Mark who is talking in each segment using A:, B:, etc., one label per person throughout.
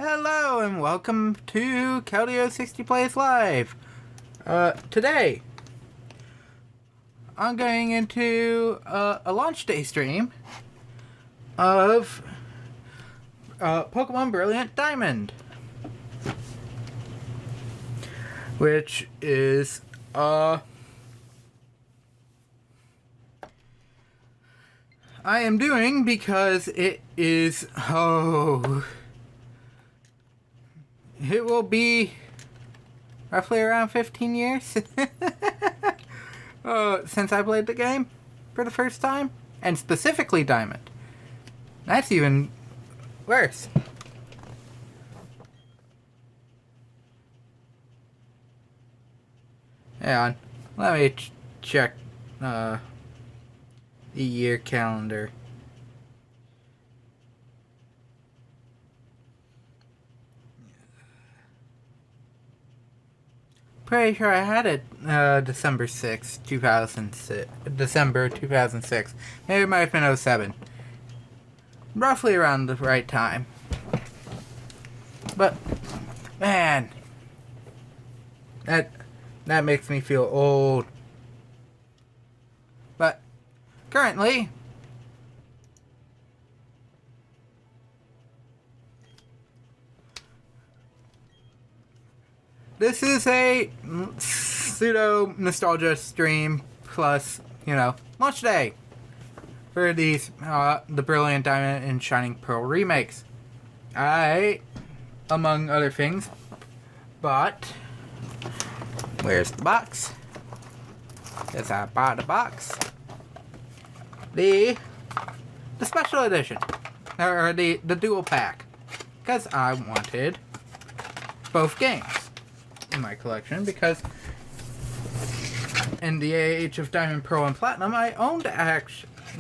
A: Hello and welcome to Keldeo 60 Plays Live. Today, I'm going into a launch day stream of Pokemon Brilliant Diamond, which is I am doing because it is it will be roughly around 15 years since I played the game for the first time, and specifically Diamond. That's even worse. Hang on, let me check the year calendar. Pretty sure I had it December 6th, 2006. December 2006. Maybe it might have been 07. Roughly around the right time. But, man, that makes me feel old. But, currently, this is a pseudo nostalgia stream plus, launch day for these, the Brilliant Diamond and Shining Pearl remakes. I, among other things, bought, where's the box? Yes, I bought a box. The special edition, or the dual pack, because I wanted both games in my collection, because in the age of Diamond, Pearl, and Platinum, I owned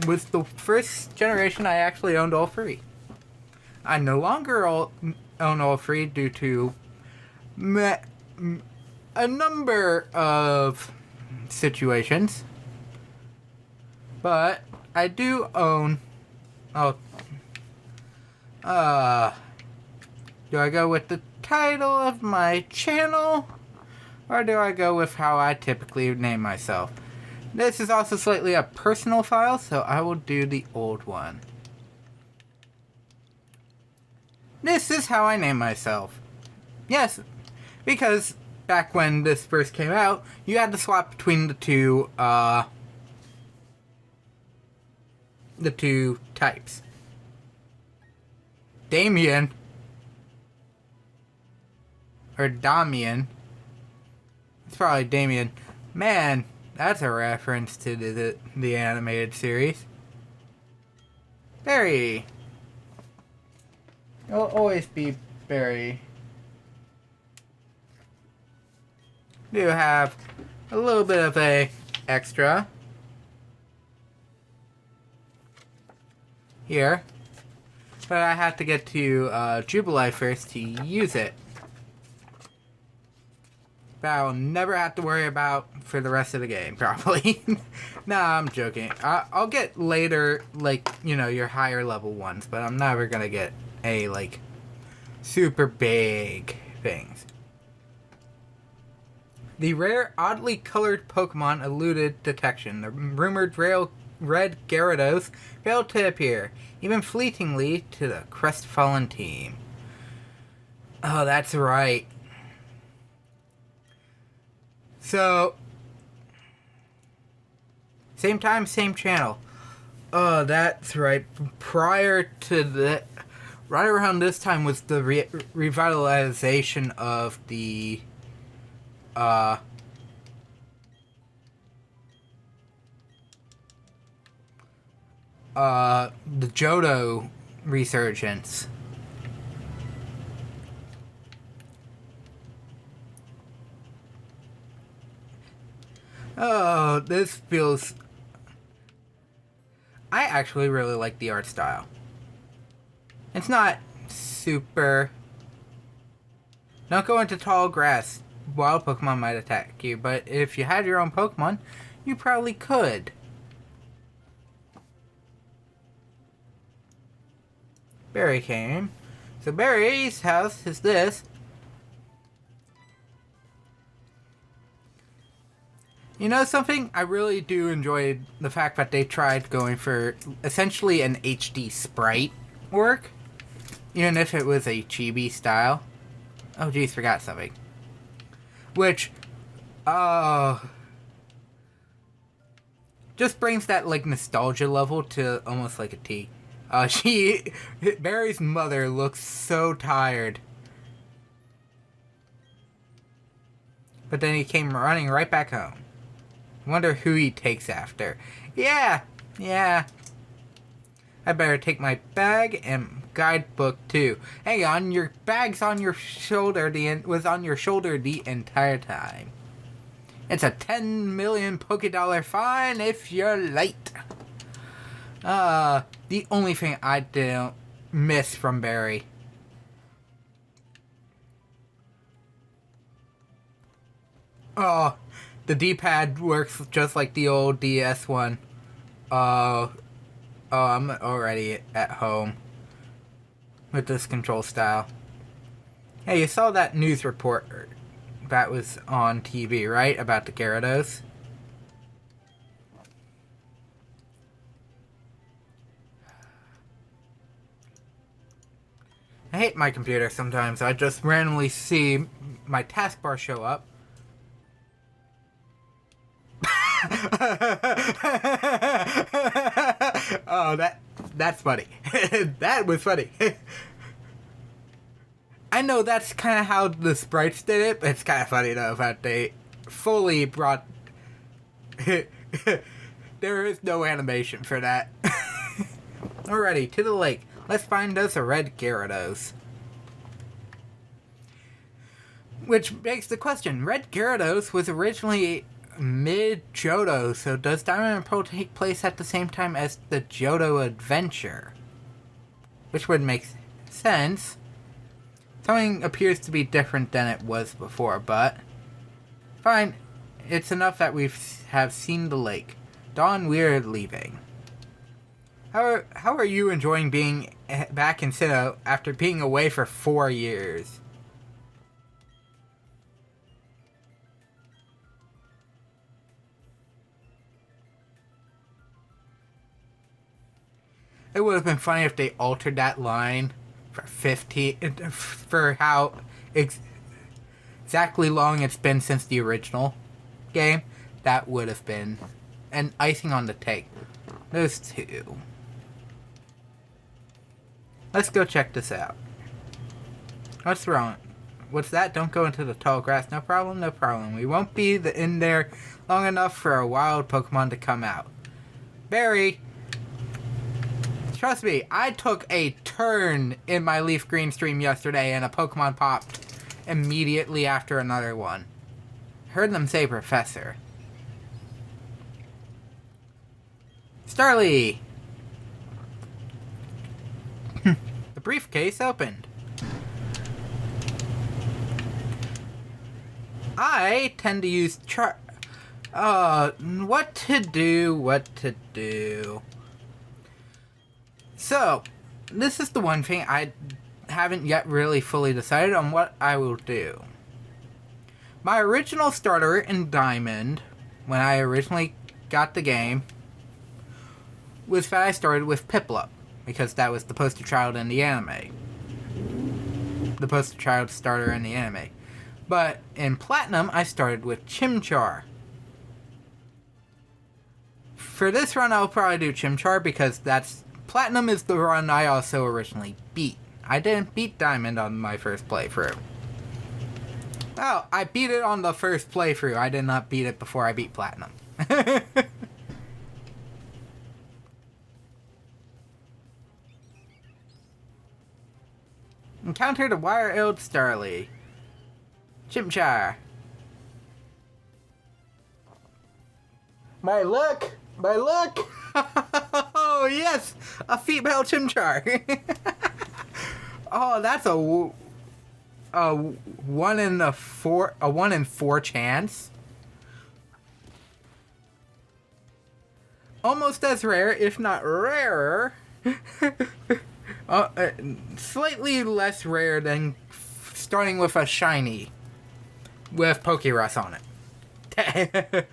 A: was the first generation I actually owned all three. I no longer own all three due to a number of situations, but I do own. Do I go with the title of my channel, or do I go with how I typically name myself? This is also slightly a personal file, so I will do the old one. This is how I name myself. Yes, because back when this first came out, you had to swap between the two types. Damien, or Damian. It's probably Damien. Man, that's a reference to the animated series. Barry. It'll always be Barry. Do have a little bit of a extra here, but I have to get to Jubilee first to use it. That I'll never have to worry about for the rest of the game, probably. Nah, I'm joking. I'll get later, your higher level ones, but I'm never gonna get a, super big things. The rare, oddly colored Pokemon eluded detection. The rumored red Gyarados failed to appear, even fleetingly, to the crestfallen team. Oh, that's right. So, same time, same channel. Oh, that's right. Prior to the, right around this time was the revitalization of the, the Johto resurgence. Oh, this feels... I actually really like the art style. It's not super... Don't go into tall grass. Wild Pokemon might attack you, but if you had your own Pokemon, you probably could. Barry came. So Barry's house is this. You know something? I really do enjoy the fact that they tried going for essentially an HD sprite work. Even if it was a chibi style. Oh geez, forgot something. Which, just brings that like nostalgia level to almost like a T. Barry's mother looks so tired. But then he came running right back home. Wonder who he takes after. Yeah. I better take my bag and guidebook too. Hang on, your bag's on your shoulder. Was on your shoulder the entire time. It's a 10 million Poké-Dollar fine if you're late. The only thing I didn't miss from Barry. Oh, the D-pad works just like the old DS one. Oh, I'm already at home with this control style. Hey, you saw that news report that was on TV, right? About the Gyarados? I hate my computer sometimes. I just randomly see my taskbar show up. Oh, that's funny. That was funny. I know that's kind of how the sprites did it, but it's kind of funny though that they fully brought. There is no animation for that. Alrighty, to the lake. Let's find us a red Gyarados. Which begs the question: Red Gyarados was originally mid-Johto, so does Diamond and Pearl take place at the same time as the Johto Adventure? Which would make sense. Something appears to be different than it was before, but fine. It's enough that have seen the lake. Dawn, we're leaving. How are you enjoying being back in Sinnoh after being away for 4 years? It would have been funny if they altered that line for 15, for how exactly long it's been since the original game. That would have been an icing on the cake. Those two. Let's go check this out. What's wrong? What's that? Don't go into the tall grass. No problem, no problem. We won't be in there long enough for a wild Pokemon to come out. Barry! Trust me, I took a turn in my Leaf Green stream yesterday and a Pokemon popped immediately after another one. Heard them say Professor. Starly! The briefcase opened. I tend to use what to do. So, this is the one thing I haven't yet really fully decided on what I will do. My original starter in Diamond, when I originally got the game, was that I started with Piplup, because that was the poster child in the anime. The poster child starter in the anime. But in Platinum, I started with Chimchar. For this run, I'll probably do Chimchar because Platinum is the run I also originally beat. I didn't beat Diamond on my first playthrough. Oh, I beat it on the first playthrough. I did not beat it before I beat Platinum. Encountered a wire-illed Starly. Chimchar. My luck! Oh yes, a female Chimchar. Oh, that's a 1 in 4 chance. Almost as rare, if not rarer. Slightly less rare than starting with a shiny with Pokerus on it.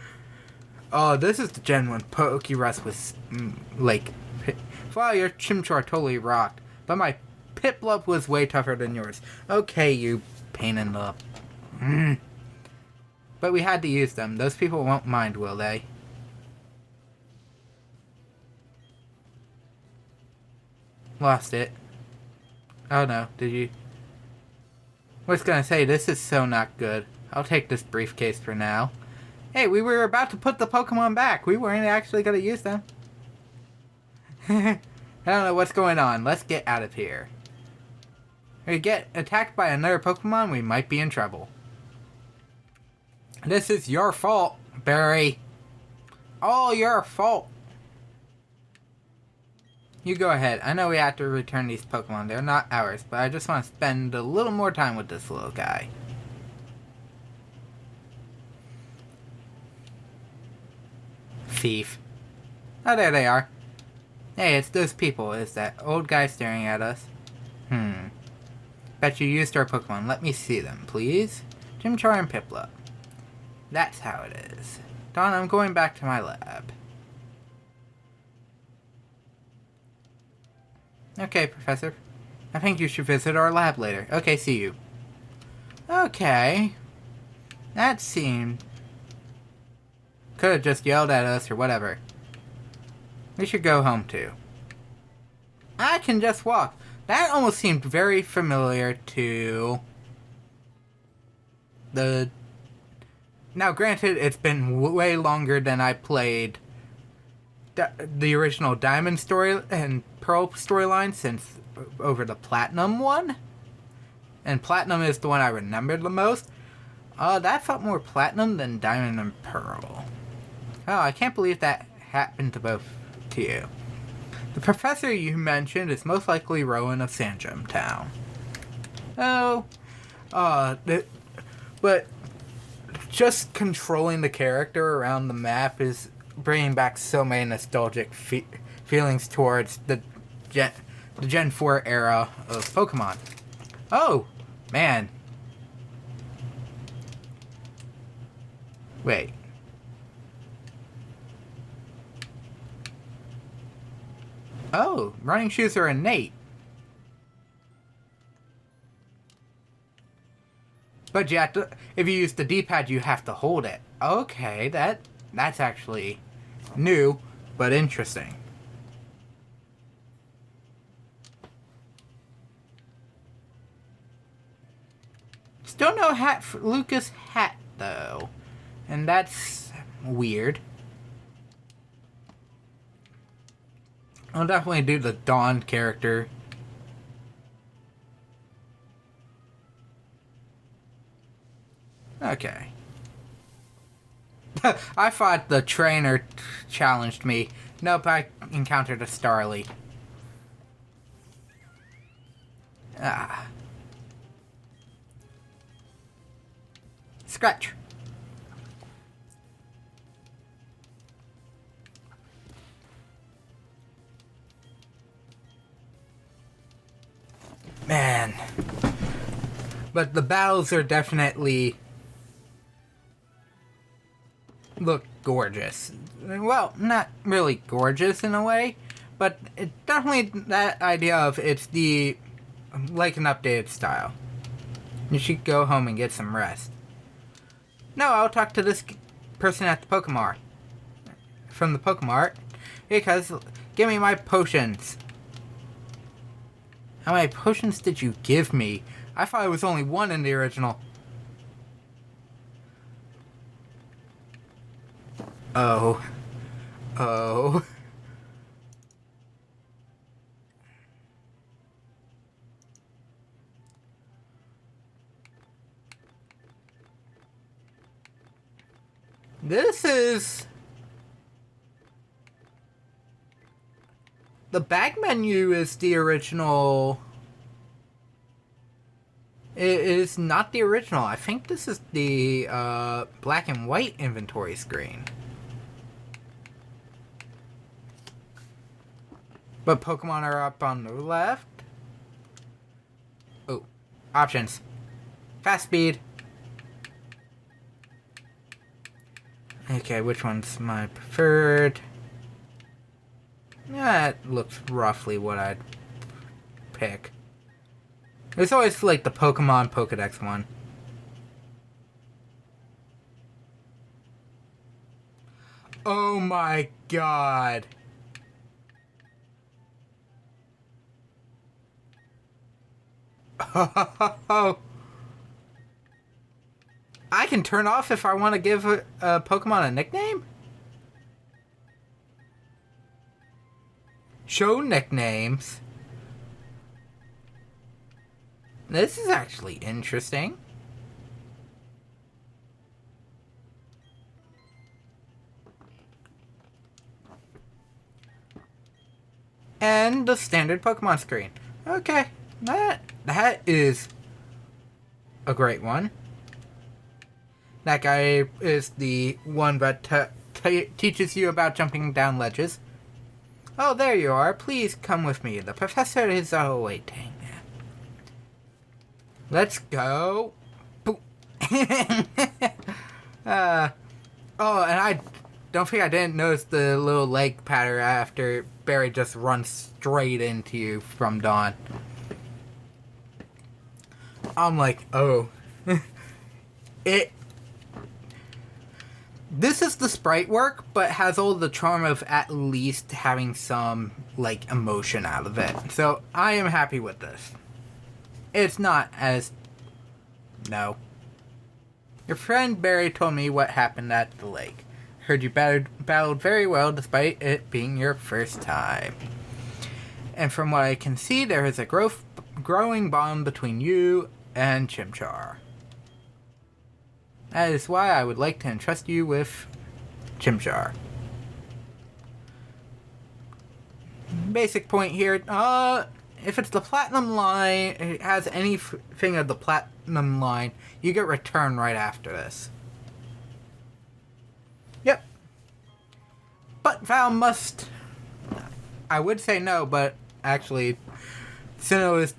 A: Oh, this is the gen when Pokerus was like, wow, your Chimchar totally rocked, but my Piplup was way tougher than yours. Okay, you pain in the. But we had to use them. Those people won't mind, will they? Lost it. Oh no, did you? I was gonna say, this is so not good. I'll take this briefcase for now. Hey, we were about to put the Pokemon back. We weren't actually gonna use them. I don't know what's going on. Let's get out of here. If we get attacked by another Pokemon, we might be in trouble. This is your fault, Barry. All your fault. You go ahead. I know we have to return these Pokemon. They're not ours, but I just want to spend a little more time with this little guy. Thief. Oh, there they are. Hey, it's those people. Is that old guy staring at us? Bet you used our Pokemon. Let me see them, please. Chimchar and Piplup. That's how it is. Don, I'm going back to my lab. Okay, Professor. I think you should visit our lab later. Okay, see you. Okay. That seemed... Could have just yelled at us or whatever. We should go home too. I can just walk. That almost seemed very familiar to... the... Now, granted, it's been way longer than I played the original Diamond story and Pearl storyline since over the Platinum one. And Platinum is the one I remember the most. That felt more Platinum than Diamond and Pearl. Oh, I can't believe that happened to both to you. The professor you mentioned is most likely Rowan of Sandgem Town. Oh, but just controlling the character around the map is bringing back so many nostalgic feelings towards the Gen 4 era of Pokemon. Oh, man. Wait. Oh, running shoes are innate. But you have to, if you use the D-pad, you have to hold it. Okay, that's actually new, but interesting. Still no hat for Lucas hat, though. And that's weird. I'll definitely do the Dawn character. Okay. I thought the trainer challenged me. Nope, I encountered a Starly. Ah. Scratch. Man. But the battles are definitely look gorgeous. Well, not really gorgeous in a way, but it's definitely that idea of it's the like an updated style. You should go home and get some rest. No, I'll talk to this person at the Pokemart. From the Pokemart. Because, give me my potions. How many potions did you give me? I thought it was only one in the original. Oh. Oh. This is... The back menu is the original... It is not the original. I think this is the black and white inventory screen. But Pokemon are up on the left. Options. Fast speed. Okay, which one's my preferred? That looks roughly what I'd pick. It's always like the Pokemon Pokedex one. Oh my god. Oh. I can turn off if I want to give a Pokemon a nickname? Show nicknames. This is actually interesting. And the standard Pokemon screen. Okay, that is a great one. That guy is the one that teaches you about jumping down ledges. Oh, there you are. Please come with me. The professor is awaiting. Let's go. Oh, and I don't think I didn't notice the little leg patter after Barry just runs straight into you from Dawn. I'm like, oh. This is the sprite work, but has all the charm of at least having some, like, emotion out of it. So, I am happy with this. It's not as... No. Your friend Barry told me what happened at the lake. Heard you battled very well despite it being your first time. And from what I can see, there is a growing bond between you and Chimchar. That is why I would like to entrust you with Chimchar. Basic point here, if it's the Platinum line, it has anything of the Platinum line, you get Return right after this. Yep. But Val must... I would say no, but actually, Sinnoh is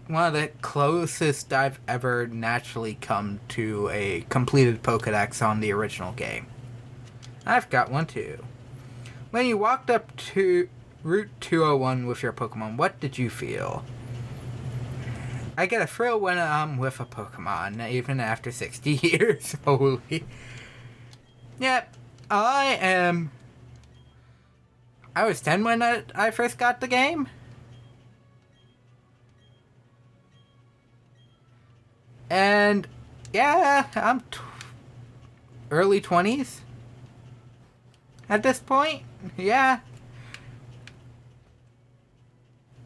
A: one of the closest I've ever naturally come to a completed Pokedex on the original game. I've got one too. When you walked up to Route 201 with your Pokemon, what did you feel? I get a thrill when I'm with a Pokemon, even after 60 years. Holy. Yep, I was 10 when I first got the game. And, yeah, I'm early 20s at this point. Yeah.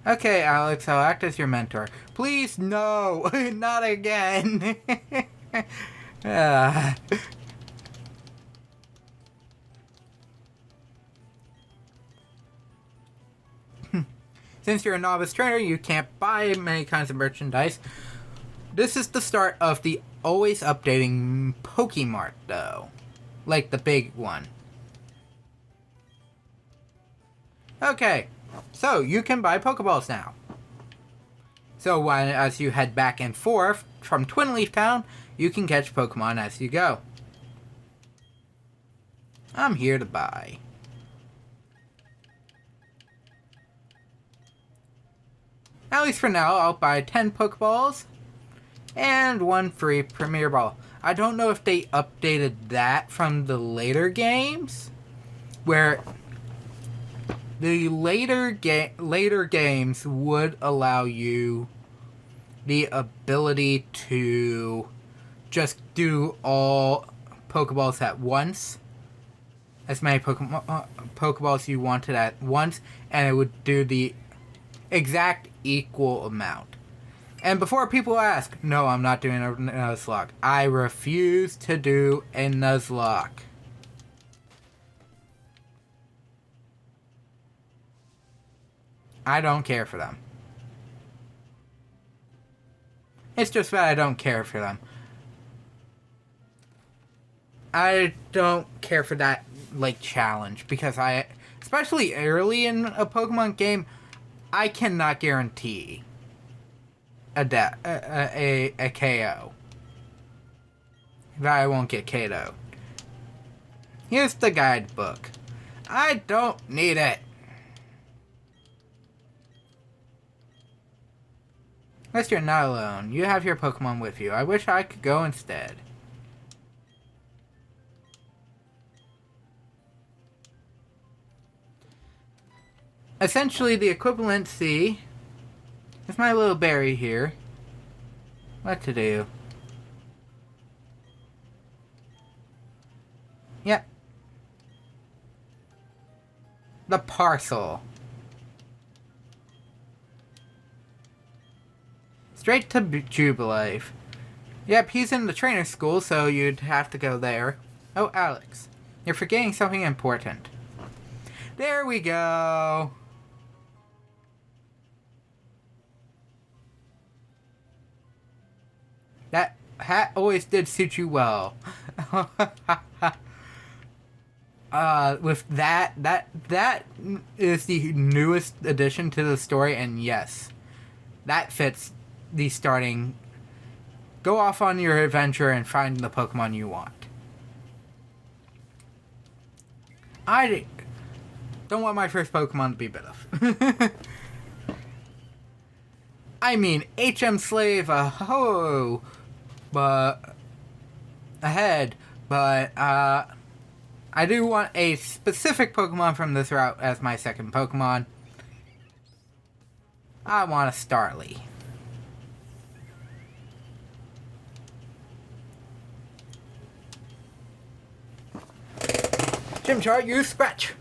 A: Okay, Alex, I'll act as your mentor. Please, no, not again. Since you're a novice trainer, you can't buy many kinds of merchandise. This is the start of the always updating Pokemart, though. Like the big one. Okay, so you can buy Pokeballs now. So as you head back and forth from Twin Leaf Town, you can catch Pokemon as you go. I'm here to buy. At least for now, I'll buy 10 Pokeballs and 1 free Premier Ball. I don't know if they updated that from the later games, where the later games would allow you the ability to just do all Pokeballs at once. As many Pokeballs you wanted at once, and it would do the exact equal amount. And before people ask, no, I'm not doing a Nuzlocke. I refuse to do a Nuzlocke. I don't care for them. It's just that I don't care for them. I don't care for that, like, challenge. Because especially early in a Pokemon game, I cannot guarantee a KO. That I won't get KO'd. Here's the guidebook. I don't need it. Unless you're not alone. You have your Pokemon with you. I wish I could go instead. Essentially, the equivalency is my little berry here. What to do? Yep. The parcel. Straight to Jubilife. Yep, he's in the trainer school, so you'd have to go there. Oh, Alex. You're forgetting something important. There we go. That hat always did suit you well. With that is the newest addition to the story, and yes, that fits the starting. Go off on your adventure and find the Pokemon you want. I don't want my first Pokemon to be Bidoof. I mean, HM Slave, but ahead, but I do want a specific Pokemon from this route as my second Pokemon. I want a Starly. Gym chart, use Scratch.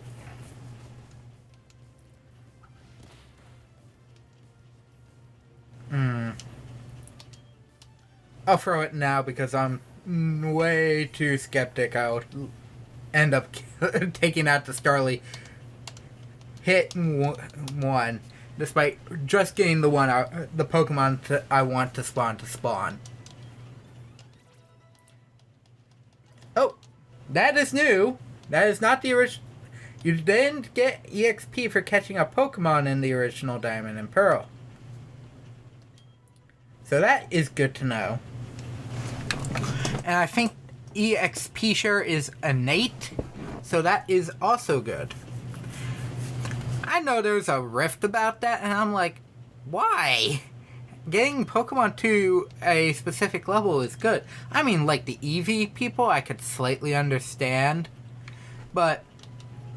A: I'll throw it now because I'm way too skeptic I'll end up taking out the Starly hit one, despite just getting the the Pokemon I want to spawn. Oh, that is new. That is not the original. You didn't get EXP for catching a Pokemon in the original Diamond and Pearl. So that is good to know. And I think EXP share is innate, so that is also good. I know there's a rift about that, and I'm like, why? Getting Pokemon to a specific level is good. I mean, like the Eevee people, I could slightly understand. But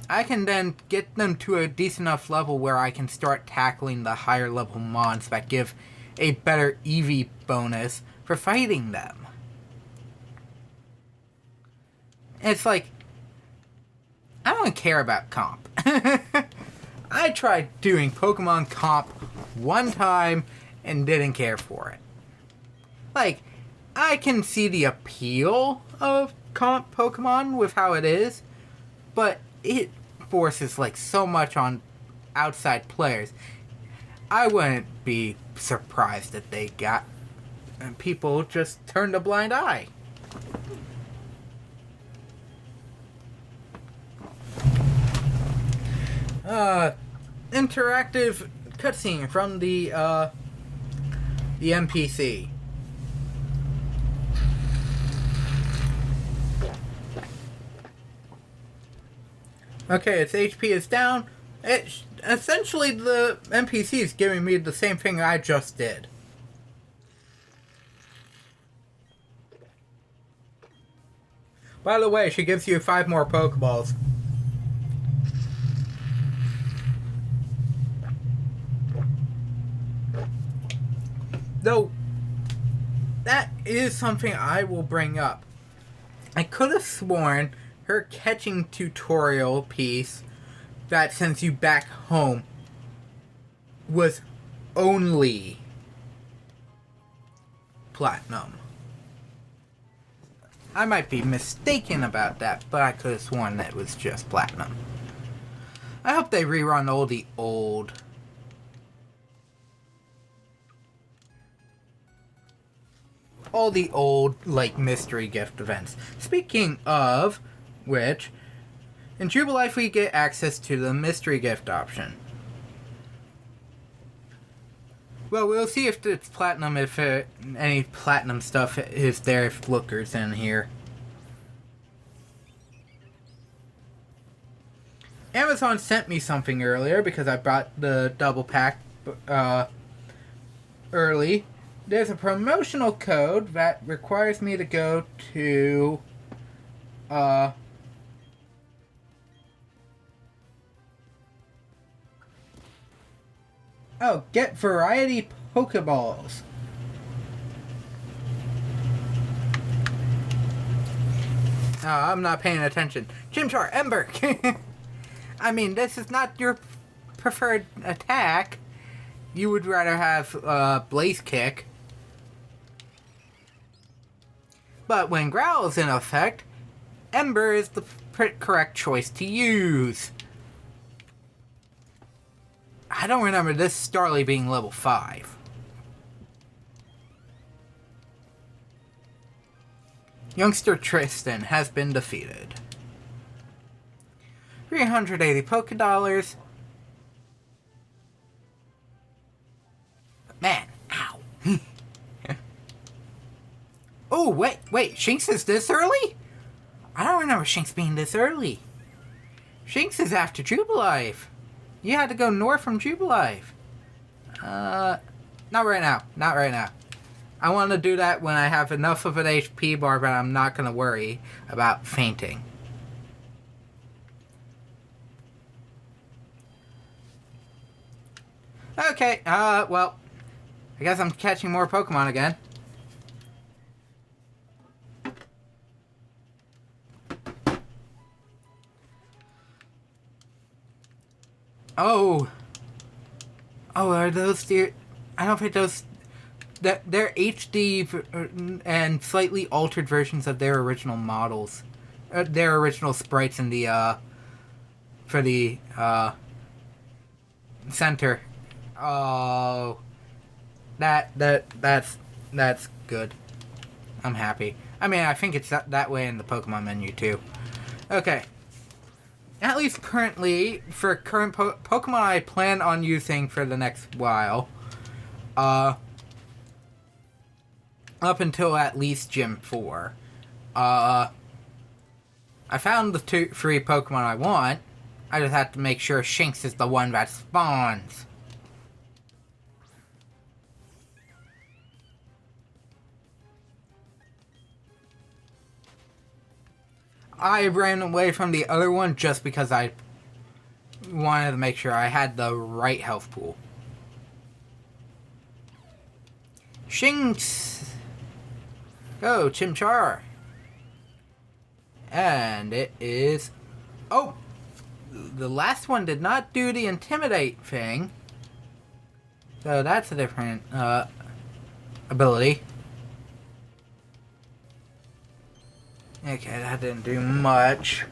A: I can then get them to a decent enough level where I can start tackling the higher level mons that give a better Eevee bonus for fighting them. It's like, I don't care about comp. I tried doing Pokemon comp one time and didn't care for it. Like, I can see the appeal of comp Pokemon with how it is, but it forces like so much on outside players. I wouldn't be surprised if they got and people just turned a blind eye. Interactive cutscene from the NPC. Okay, its HP is down. Essentially, the NPC is giving me the same thing I just did. By the way, she gives you 5 more Pokeballs. Though, that is something I will bring up. I could have sworn her catching tutorial piece that sends you back home was only platinum. I might be mistaken about that, but I could have sworn that it was just platinum. I hope they rerun all the old, like, mystery gift events. Speaking of which, in Jubilife we get access to the mystery gift option. Well, we'll see if it's platinum, if any platinum stuff is there, if Looker's in here. Amazon sent me something earlier because I bought the double pack early. There's a promotional code that requires me to go to get variety Pokeballs. I'm not paying attention. Chimchar, Ember! I mean, this is not your preferred attack. You would rather have Blaze Kick. But when Growl is in effect, Ember is the correct choice to use. I don't remember this Starly being level 5. Youngster Tristan has been defeated. 380 Pokedollars. Man, ow. Oh, wait, Shinx is this early? I don't remember Shinx being this early. Shinx is after Jubilife. You had to go north from Jubilife. Not right now. Not right now. I want to do that when I have enough of an HP bar that I'm not going to worry about fainting. Okay, well, I guess I'm catching more Pokemon again. Oh, are those the... I don't think those... They're HD and slightly altered versions of their original models. Their original sprites in the, for the, center. Oh, that's good. I'm happy. I mean, I think it's that way in the Pokemon menu, too. Okay. At least currently, for current Pokemon I plan on using for the next while, up until at least Gym 4, I found the 3 Pokemon I want. I just have to make sure Shinx is the one that spawns. I ran away from the other one just because I wanted to make sure I had the right health pool. Shinx! Go, Chimchar! And it is... Oh! The last one did not do the Intimidate thing. So that's a different ability. Okay, that didn't do much.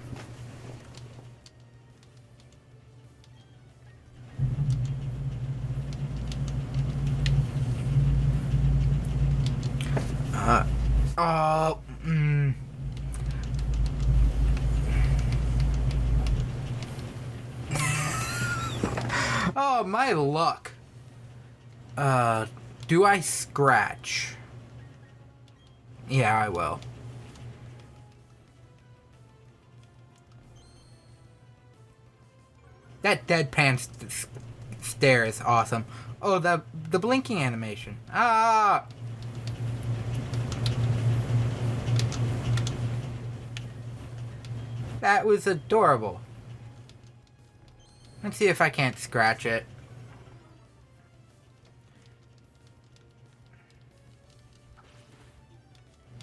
A: Oh, my luck. Do I scratch? Yeah, I will. That deadpan stare is awesome. Oh, the blinking animation. Ah! That was adorable. Let's see if I can't scratch it.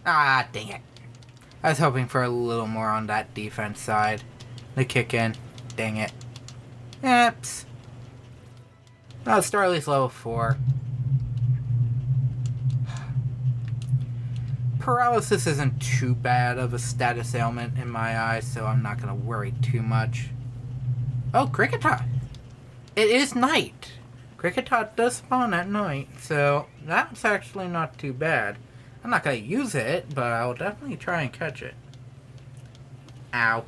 A: Ah, dang it. I was hoping for a little more on that defense side. The kick in. Dang it. Oops. Oh, Starly's level 4. Paralysis isn't too bad of a status ailment in my eyes, so I'm not going to worry too much. Oh, Kricketot! It is night! Kricketot does spawn at night, so that's actually not too bad. I'm not going to use it, but I'll definitely try and catch it. Ow.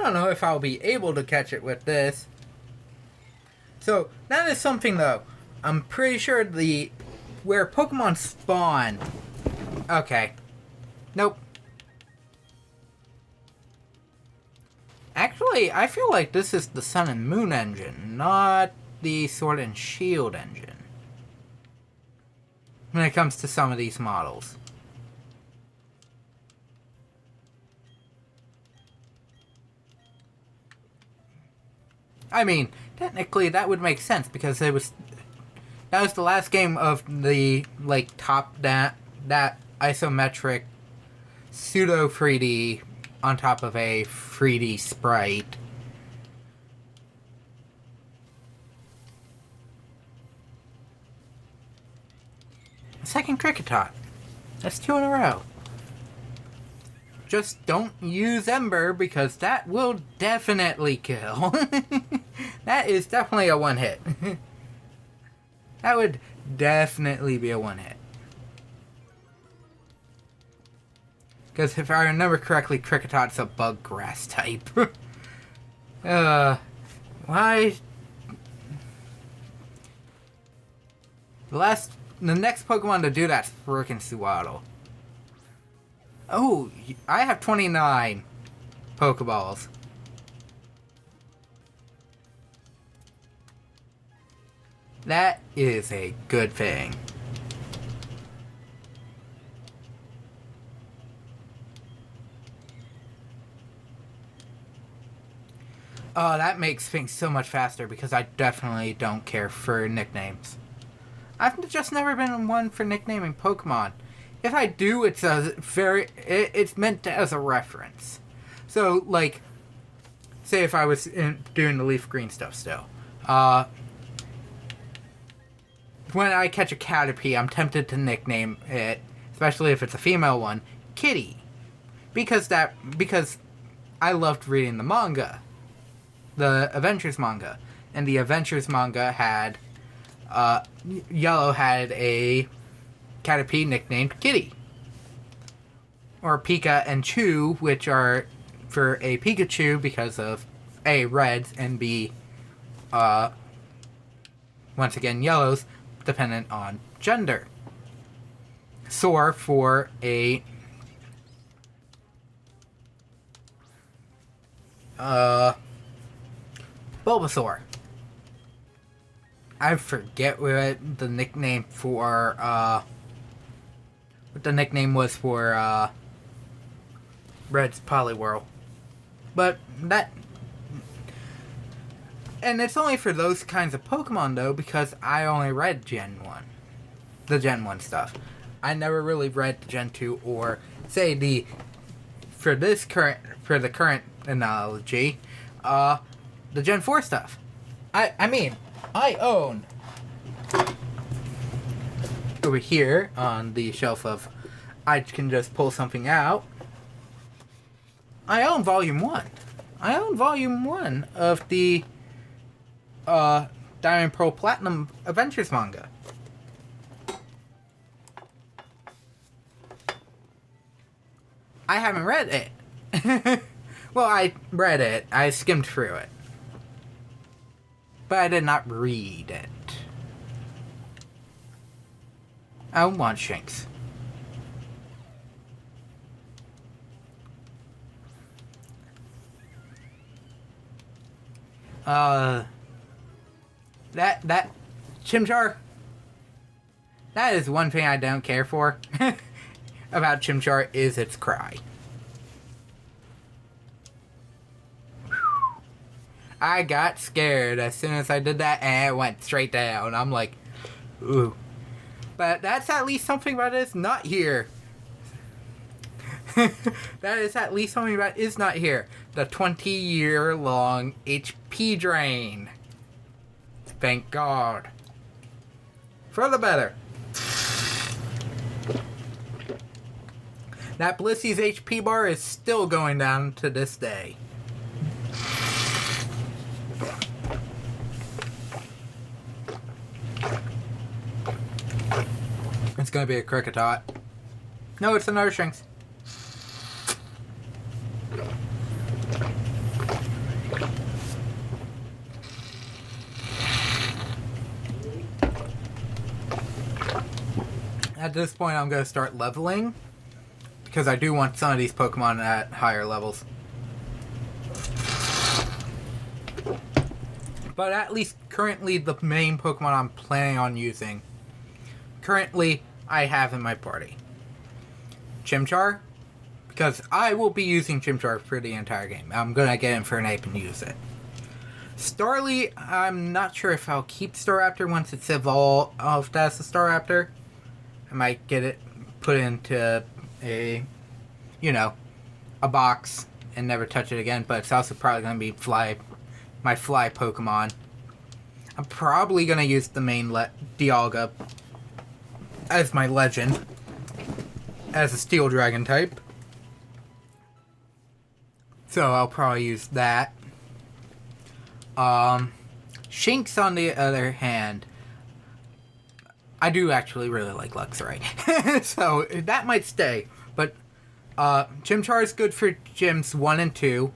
A: don't know if I'll be able to catch it with this. So, that is something though. I'm pretty sure where Pokemon spawn. Okay. Nope. Actually, I feel like this is the Sun and Moon engine, not the Sword and Shield engine. When it comes to some of these models. I mean, technically that would make sense because that was the last game of the top that isometric pseudo 3D on top of a 3D sprite. Second Kricketot. That's 2 in a row. Just don't use Ember because that will definitely kill. That is definitely a one hit. That would definitely be a one hit. Because if I remember correctly, Kricketot's a bug grass type. Why? The next Pokemon to do that's frickin' Suwaddle. Oh, I have 29 Pokeballs. That is a good thing. Oh, that makes things so much faster because I definitely don't care for nicknames. I've just never been one for nicknaming Pokemon. If I do, it's it's meant as a reference. So, say if I was doing the leaf green stuff still. When I catch a Caterpie, I'm tempted to nickname it, especially if it's a female one, Kitty. Because I loved reading the manga. The Adventures manga. And the Adventures manga had, Yellow had a Caterpie nicknamed Kitty. Or Pika and Chew, which are for a Pikachu because of A, reds, and B, once again, yellows, dependent on gender. Soar for a Bulbasaur. I forget what the nickname was for Red's Poliwhirl. But that... And it's only for those kinds of Pokemon, though, because I only read Gen 1. The Gen 1 stuff. I never really read Gen 2 or, say, for the current analogy, the Gen 4 stuff. I mean, I own... Over here, on the shelf of I can just pull something out, I own Volume 1. I own Volume 1 of the Diamond Pearl Platinum Adventures manga. I haven't read it. Well, I read it. I skimmed through it. But I did not read it. I want Shanks. That Chimchar, that is one thing I don't care for about Chimchar is its cry. I got scared as soon as I did that and it went straight down. I'm like, ooh. But that's at least something that is not here. That is at least something that is not here. The 20-year-long HP drain. Thank God. For the better. That Blissey's HP bar is still going down to this day. It's gonna be a Kricketot. No, it's an Urshinx. At this point, I'm going to start leveling, because I do want some of these Pokemon at higher levels. But at least currently the main Pokemon I'm planning on using, currently I have in my party. Chimchar, because I will be using Chimchar for the entire game. I'm going to get Infernape and use it. Starly, I'm not sure if I'll keep Staraptor once it's evolved as a Staraptor. I might get it put into a box and never touch it again, but it's also probably going to be my fly Pokemon. I'm probably going to use the main Dialga as my legend, as a Steel Dragon type. So I'll probably use that. Shinx, on the other hand, I do actually really like Luxray. So that might stay. But Chimchar is good for gyms 1 and 2,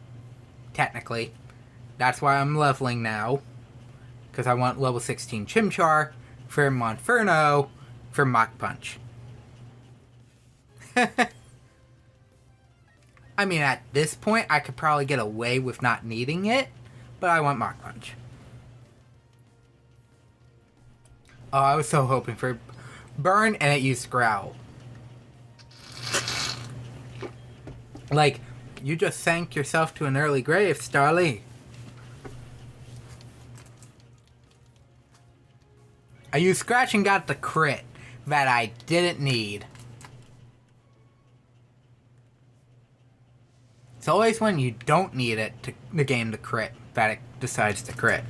A: technically. That's why I'm leveling now. Because I want level 16 Chimchar for Monferno for Mach Punch. I mean, at this point, I could probably get away with not needing it, but I want Mach Punch. Oh, I was so hoping for Burn, and it used Growl. Like, you just sank yourself to an early grave, Starly. I used Scratch and got the crit that I didn't need. It's always when you don't need it, the game to crit, that it decides to crit.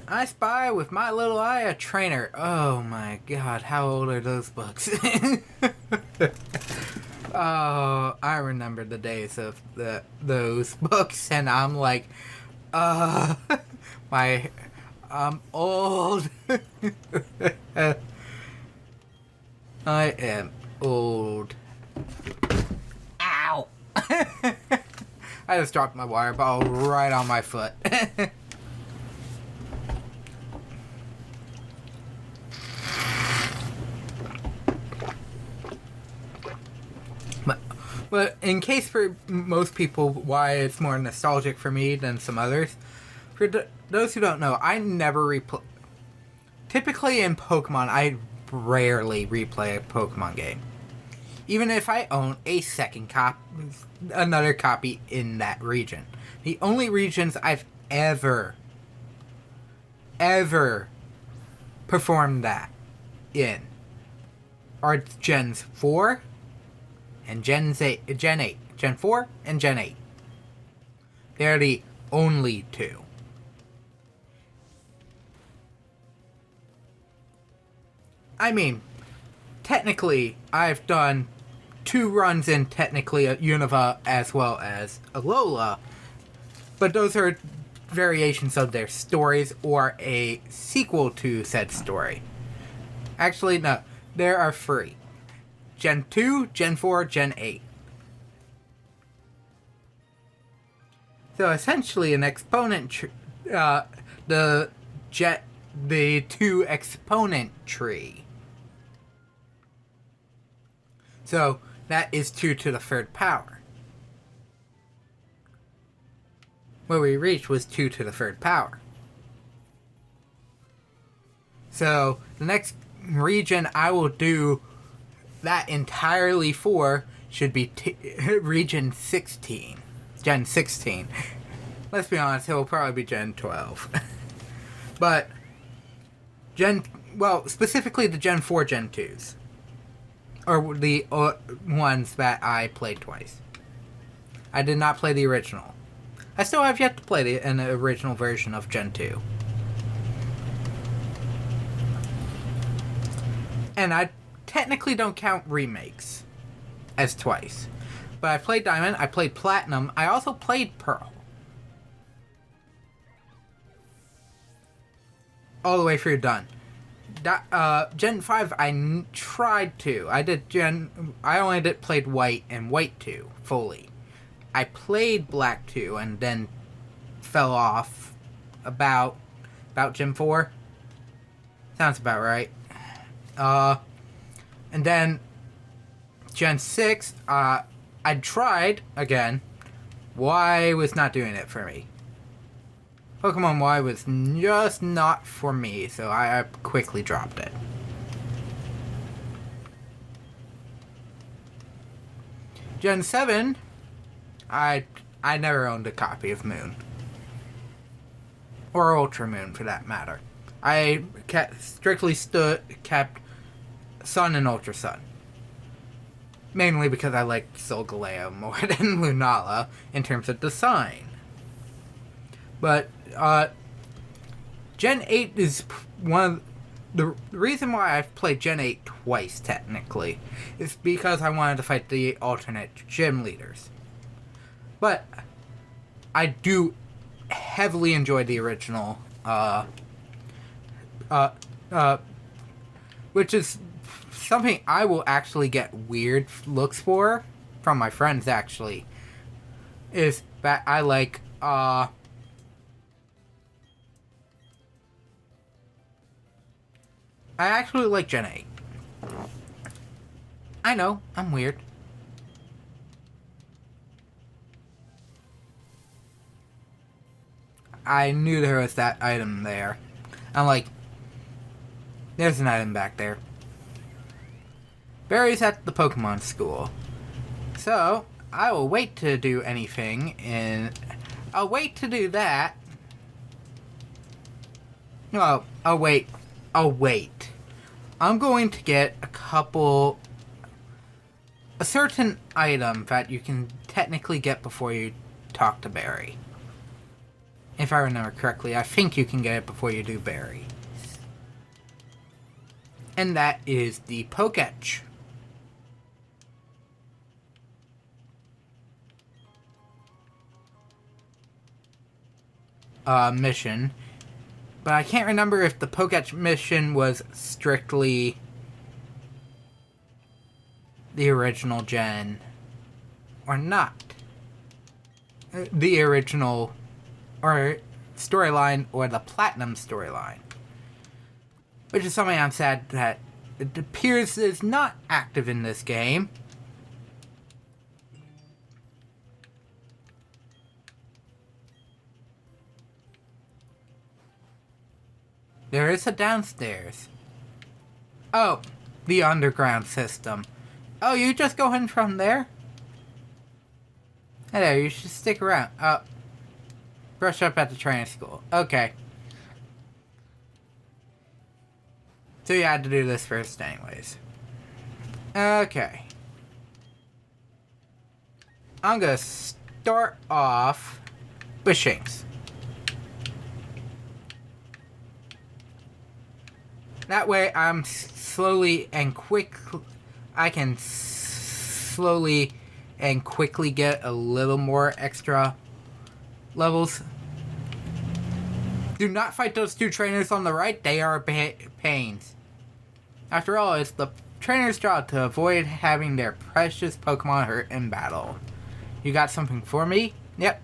A: I spy with my little eye a trainer. Oh my god, how old are those books? Oh, I remember the days of those books, and I'm like, I'm old. I am old. Ow! I just dropped my water bottle right on my foot. But in case for most people why it's more nostalgic for me than some others, for those who don't know, I never replay. Typically in Pokemon, I rarely replay a Pokemon game. Even if I own a another copy in that region. The only regions I've ever performed that in are Gens 4 and Gen 8. Gen 4 and Gen 8. They're the only two. I mean, technically, I've done 2 runs in technically a Unova as well as Alola, but those are variations of their stories or a sequel to said story. Actually, no, there are 3. Gen 2, Gen 4, Gen 8. So essentially an exponent the 2 exponent tree. So that is 2 to the 3rd power. What we reached was 2 to the 3rd power. So the next region I will do that entirely for should be region 16. Gen 16. Let's be honest, it will probably be Gen 12. But specifically the Gen 4, Gen 2s. Or the ones that I played twice. I did not play the original. I still have yet to play an original version of Gen 2. And I technically don't count remakes as twice. But I played Diamond, I played Platinum, I also played Pearl. All the way through done. Gen 5, I tried to. I only played White and White 2 fully. I played Black 2 and then fell off about Gen 4. Sounds about right. And then Gen 6, I tried again. Y was not doing it for me. Pokemon Y was just not for me, so I quickly dropped it. Gen 7, I never owned a copy of Moon. Or Ultra Moon, for that matter. I strictly kept Sun and Ultra Sun. Mainly because I like Solgaleo more than Lunala in terms of design. But, Gen 8 is one of the reason why I've played Gen 8 twice, technically, is because I wanted to fight the alternate gym leaders. But I do heavily enjoy the original, which is something I will actually get weird looks for from my friends, actually, is that I like, I actually like Gen 8. I know, I'm weird. I knew there was that item there. I'm like, there's an item back there. Barry's at the Pokemon school. So, I will wait to do anything, and I'll wait to do that. No, I'll wait. I'm going to get a certain item that you can technically get before you talk to Barry. If I remember correctly, I think you can get it before you do Barry. And that is the Poketch. Mission. But I can't remember if the Poketch mission was strictly the original gen or not. The original or storyline or the Platinum storyline. Which is something I'm sad that it appears is not active in this game. There is a downstairs. Oh, the underground system. Oh, you just go in from there? Hello, you should stick around. Oh, brush up at the training school. Okay. So you had to do this first anyways. Okay. I'm gonna start off with Shinx. That way I'm I can slowly and quickly get a little more extra levels. Do not fight those two trainers on the right, they are pains. After all, it's the trainer's job to avoid having their precious Pokemon hurt in battle. You got something for me? Yep.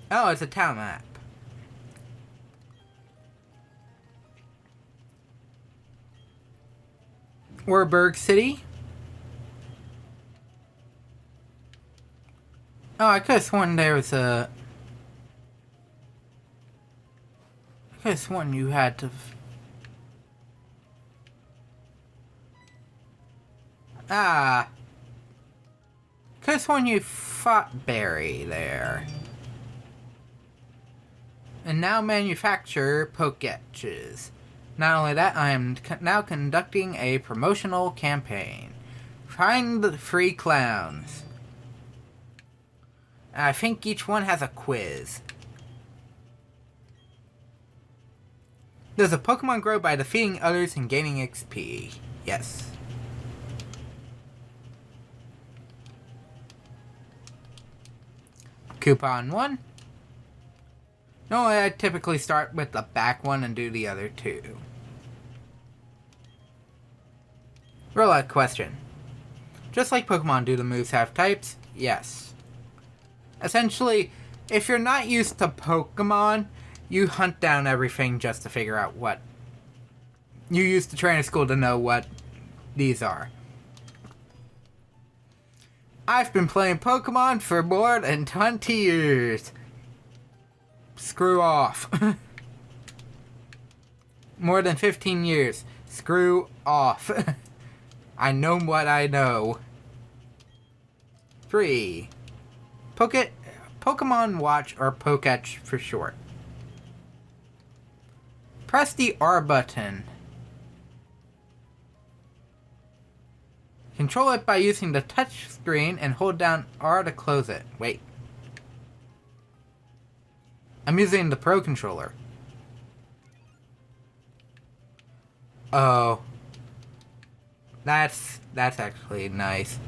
A: Oh, it's a town map. Warburg City? Oh, I could have sworn there was a... I could have sworn you had to... Could have sworn you fought Barry there. And now manufacture Poketches. Not only that, I am now conducting a promotional campaign. Find the free clowns. I think each one has a quiz. Does a Pokemon grow by defeating others and gaining XP? Yes. Coupon 1. Normally I typically start with the back one and do the other two. Rollout question. Just like Pokemon, do the moves have types? Yes. Essentially, if you're not used to Pokemon, you hunt down everything just to figure out what You used to trainer school to know what these are. I've been playing Pokemon for more than 20 years. Screw off. More than 15 years. Screw off. I know what I know. 3. Pokemon Watch, or Poketch for short. Press the R button. Control it by using the touch screen and hold down R to close it. Wait. I'm using the Pro Controller. Oh. That's actually nice.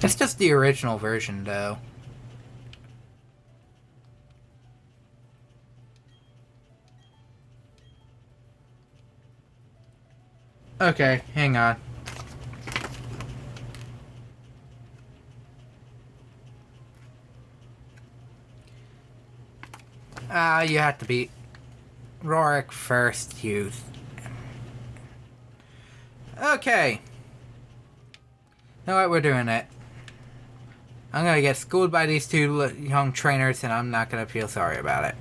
A: It's just the original version, though. Okay, hang on. You have to beat Rorik first, you... Okay. You know what, we're doing it. I'm gonna get schooled by these two young trainers, and I'm not gonna feel sorry about it.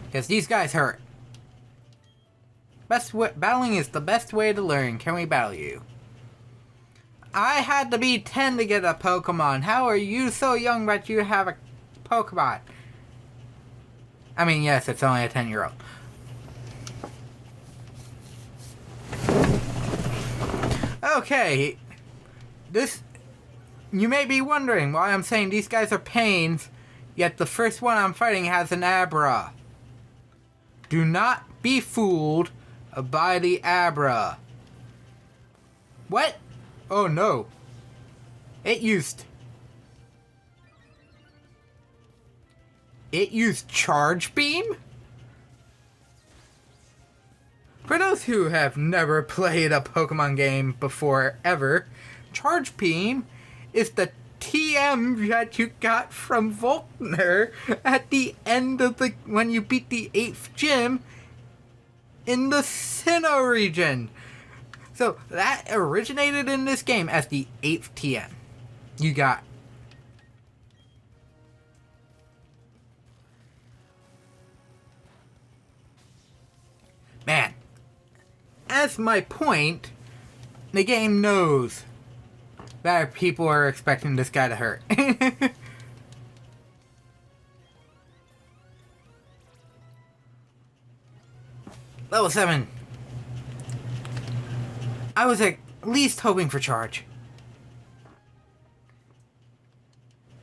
A: Because these guys hurt. Battling is the best way to learn. Can we battle you? I had to be 10 to get a Pokemon. How are you so young that you have a Pokemon? I mean, yes, it's only a 10-year-old. Okay. You may be wondering why I'm saying these guys are pains, yet the first one I'm fighting has an Abra. Do not be fooled by the Abra. What? Oh no. It used Charge Beam? For those who have never played a Pokemon game before ever, Charge Beam is the TM that you got from Volkner at the end of when you beat the 8th gym in the Sinnoh region. So that originated in this game as the 8th TM. You got. Man. As my point, the game knows that people are expecting this guy to hurt. Level 7. I was at least hoping for charge.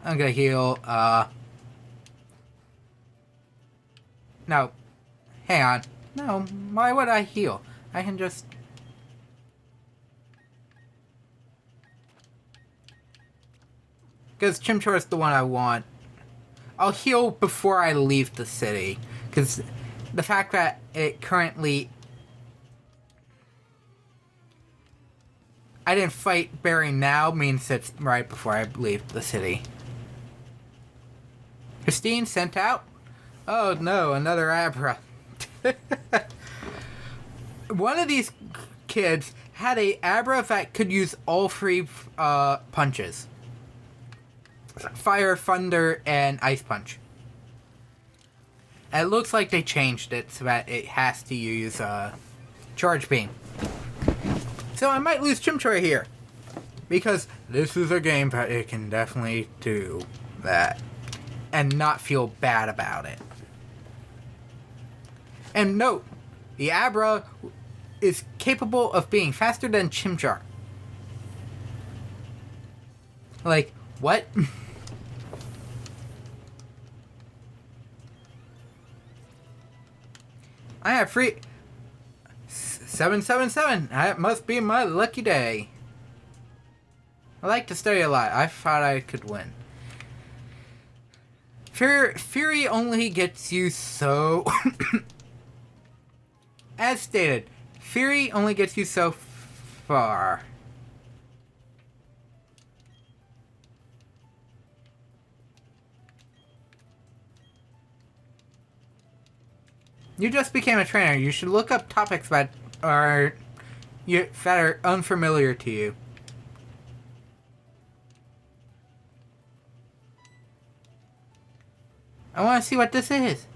A: I'm gonna heal, No. Hang on. No, why would I heal? I can just... Because Chimchar is the one I want. I'll heal before I leave the city. Because the fact that it currently... I didn't fight Barry now means it's right before I leave the city. Christine sent out? Oh no, another Abra. One of these kids had a Abra that could use all 3 punches. Fire, Thunder, and Ice Punch. It looks like they changed it so that it has to use Charge Beam. So I might lose Chimchar here. Because this is a game that it can definitely do that. And not feel bad about it. And note, the Abra is capable of being faster than Chimchar. Like, what? I have 777. That must be my lucky day. I like to stay alive. I thought I could win. Fury only gets you so... As stated, Fury only gets you so far. You just became a trainer. You should look up topics that are unfamiliar to you. I want to see what this is.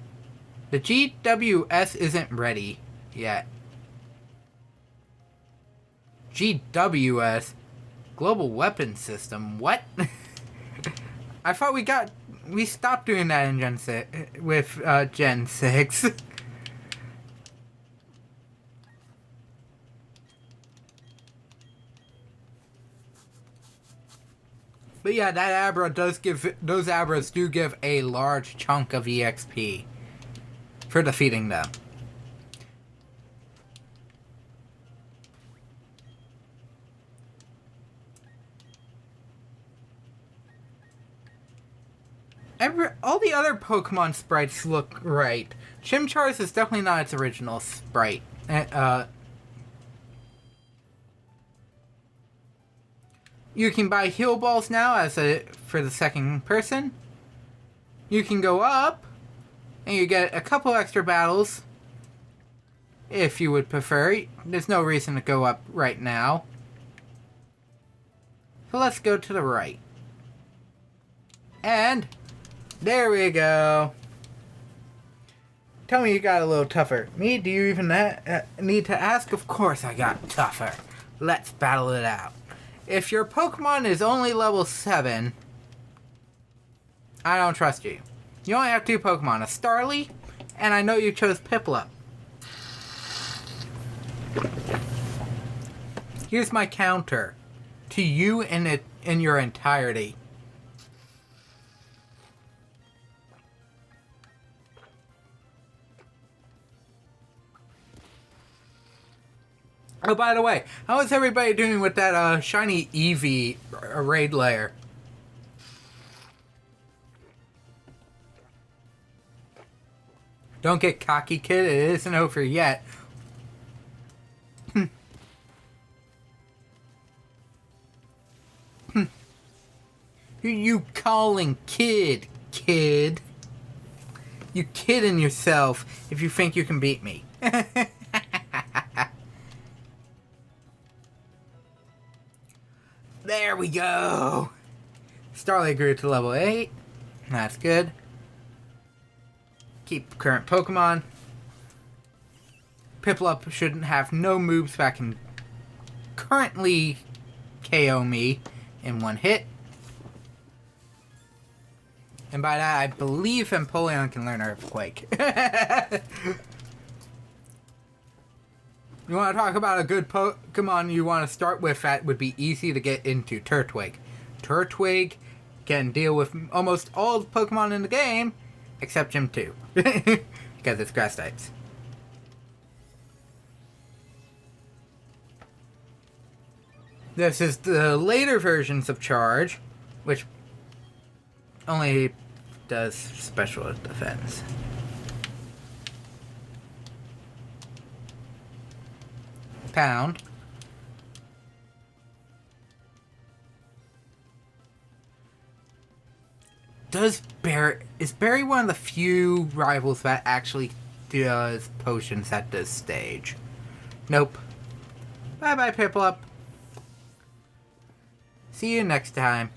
A: The GWS isn't ready yet. GWS? Global Weapon System? What? I thought we stopped doing that in Gen 6, with Gen 6. But yeah, that Abra those Abras do give a large chunk of EXP for defeating them. All the other Pokemon sprites look right. Chimchar's is definitely not its original sprite. You can buy heal balls now for the second person. You can go up, and you get a couple extra battles, if you would prefer. There's no reason to go up right now. So let's go to the right. And there we go. Tell me you got a little tougher. Me? Do you even need to ask? Of course I got tougher. Let's battle it out. If your Pokemon is only level 7, I don't trust you. You only have 2 Pokemon, a Starly, and I know you chose Piplup. Here's my counter to you in your entirety. Oh, by the way, how is everybody doing with that shiny Eevee raid layer? Don't get cocky, kid. It isn't over yet. Who you calling kid? You kidding yourself if you think you can beat me. There we go. Starly grew to level 8. That's good. Keep current Pokemon. Piplup shouldn't have no moves that can currently KO me in one hit. And by that, I believe Empoleon can learn Earthquake. You want to talk about a good Pokemon you want to start with that would be easy to get into? Turtwig. Turtwig can deal with almost all the Pokemon in the game, except Gym 2. Because it's grass types. This is the later versions of Charge, which only does special defense. Pound. Is Barry one of the few rivals that actually does potions at this stage? Nope. Bye bye, Piplup. See you next time.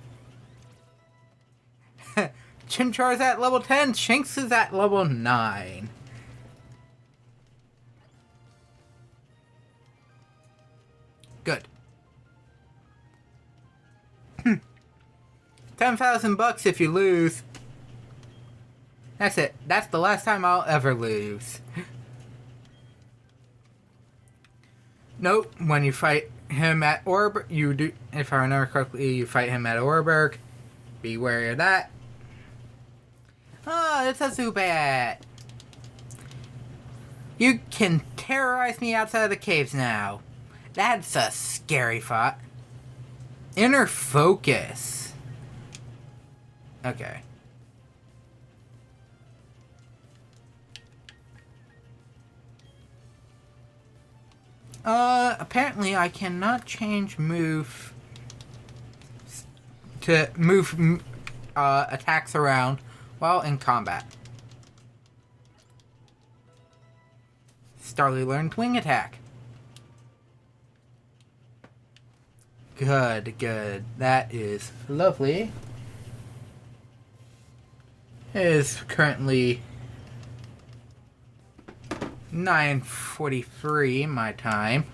A: Chimchar's at level 10, Shinx is at level 9. Good. 10,000 bucks if you lose. That's it. That's the last time I'll ever lose. Nope. When you fight him at Orb, you do. If I remember correctly, you fight him at Orberg. Be wary of that. Oh, it's a Zubat. You can terrorize me outside of the caves now. That's a scary thought. Inner focus. Okay. Apparently I cannot change move to move attacks around while in combat. Starly learned Wing Attack. Good, good. That is lovely. It is currently 9:43 my time.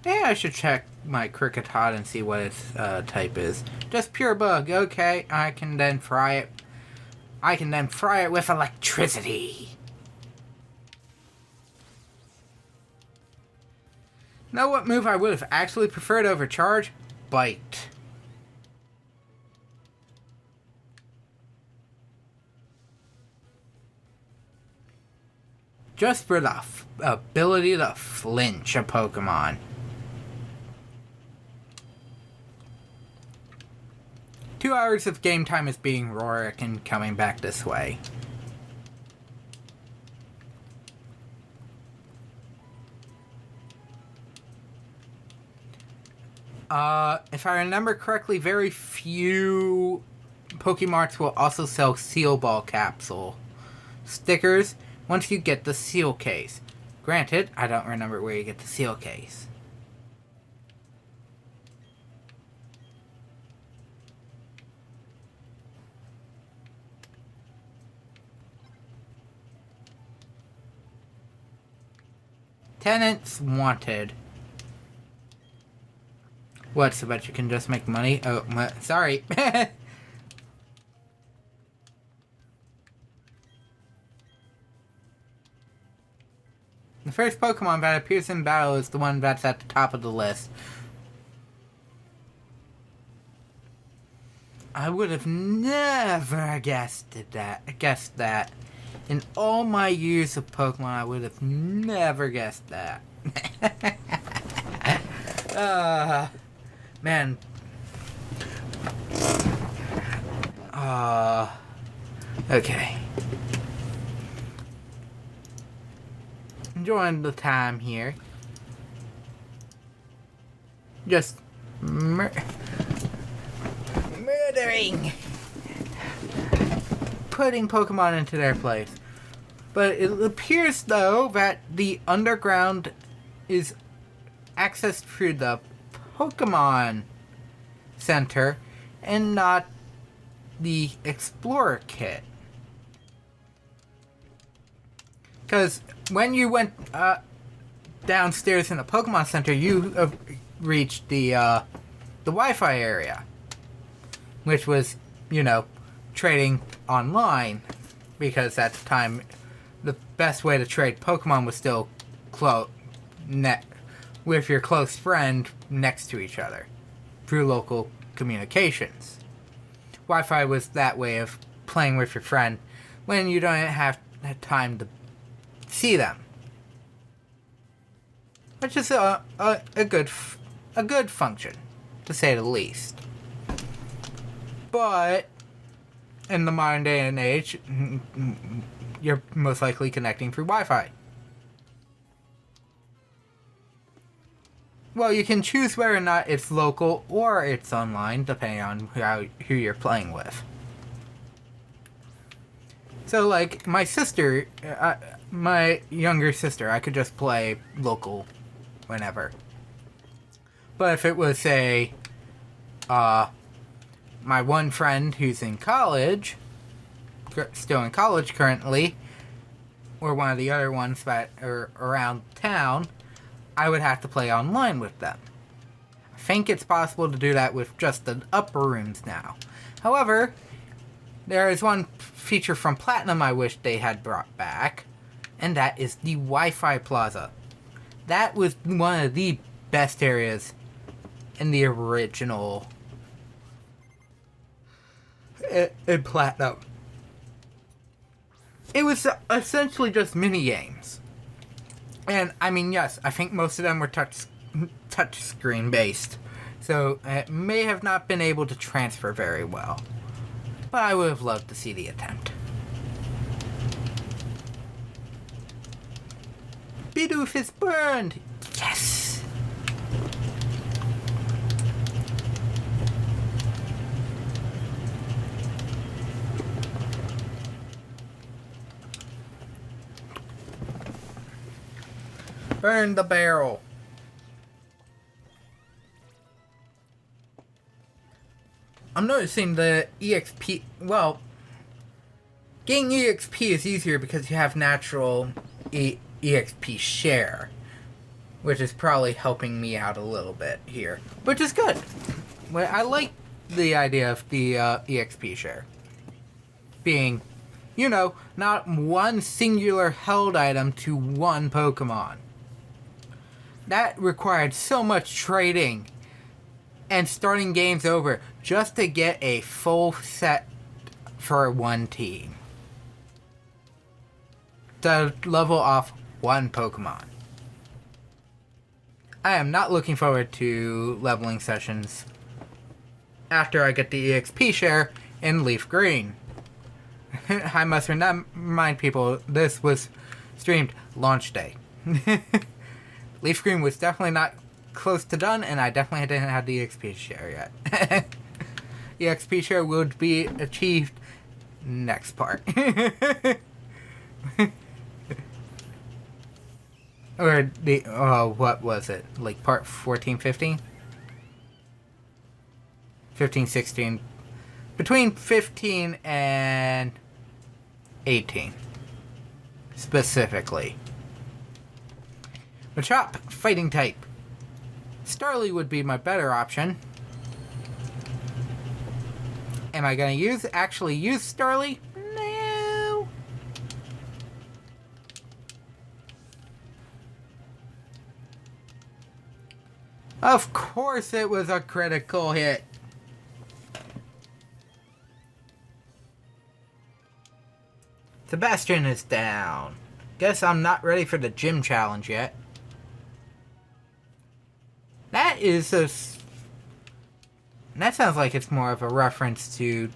A: Yeah, I should check my Cricketod and see what its type is. Just pure bug. Okay, I can then fry it. I can then fry it with electricity. Know what move I would have actually preferred over Charge? Bite. Just for the ability to flinch a Pokemon. Two hours of game time is being Rorik and coming back this way. If I remember correctly, very few Pokemarts will also sell Seal Ball capsule stickers once you get the seal case. Granted, I don't remember where you get the seal case. Tenants wanted. What, so that you can just make money? Oh, sorry. The first Pokemon that appears in battle is the one that's at the top of the list. I would have never guessed that. In all my years of Pokemon, I would have never guessed that. Man. Okay. Enjoying the time here. Just murdering. Putting Pokemon into their place. But it appears, though, that the underground is accessed through the Pokemon Center and not the Explorer Kit. Because when you went downstairs in the Pokemon Center, you reached the Wi-Fi area, which was, trading online, because at the time, the best way to trade Pokemon was still with your close friend next to each other through local communications. Wi-Fi was that way of playing with your friend when you don't have time to see them, which is a good function, to say the least. But in the modern day and age, you're most likely connecting through Wi-Fi. Well, you can choose whether or not it's local or it's online, depending on who you're playing with. So, like, my sister, my younger sister, I could just play local whenever. But if it was, say, my one friend who's in college, still in college currently, or one of the other ones that are around town, I would have to play online with them. I think it's possible to do that with just the upper rooms now. However, there is one feature from Platinum I wish they had brought back, and that is the Wi-Fi Plaza. That was one of the best areas in the original in Platinum. It was essentially just mini games. And, I mean, yes, I think most of them were touch screen based. So, it may have not been able to transfer very well. But I would have loved to see the attempt. Bidoof is burned! Yes! Burn the barrel. I'm noticing the EXP... Well, getting EXP is easier because you have natural EXP share, which is probably helping me out a little bit here, which is good. I like the idea of the EXP share being, you know, not one singular held item to one Pokemon. That required so much trading and starting games over just to get a full set for one team. To level off one Pokemon. I am not looking forward to leveling sessions after I get the EXP share in Leaf Green. I must remind people, this was streamed launch day. Leaf Green was definitely not close to done, and I definitely didn't have the EXP share yet. EXP share would be achieved next part. Or the, what was it? Like part 14, 15? 15, 16. Between 15 and 18. Specifically. Machop, fighting type. Starly would be my better option. Am I gonna actually use Starly? No. Of course it was a critical hit. Sebastian is down. Guess I'm not ready for the gym challenge yet. That sounds like it's more of a reference to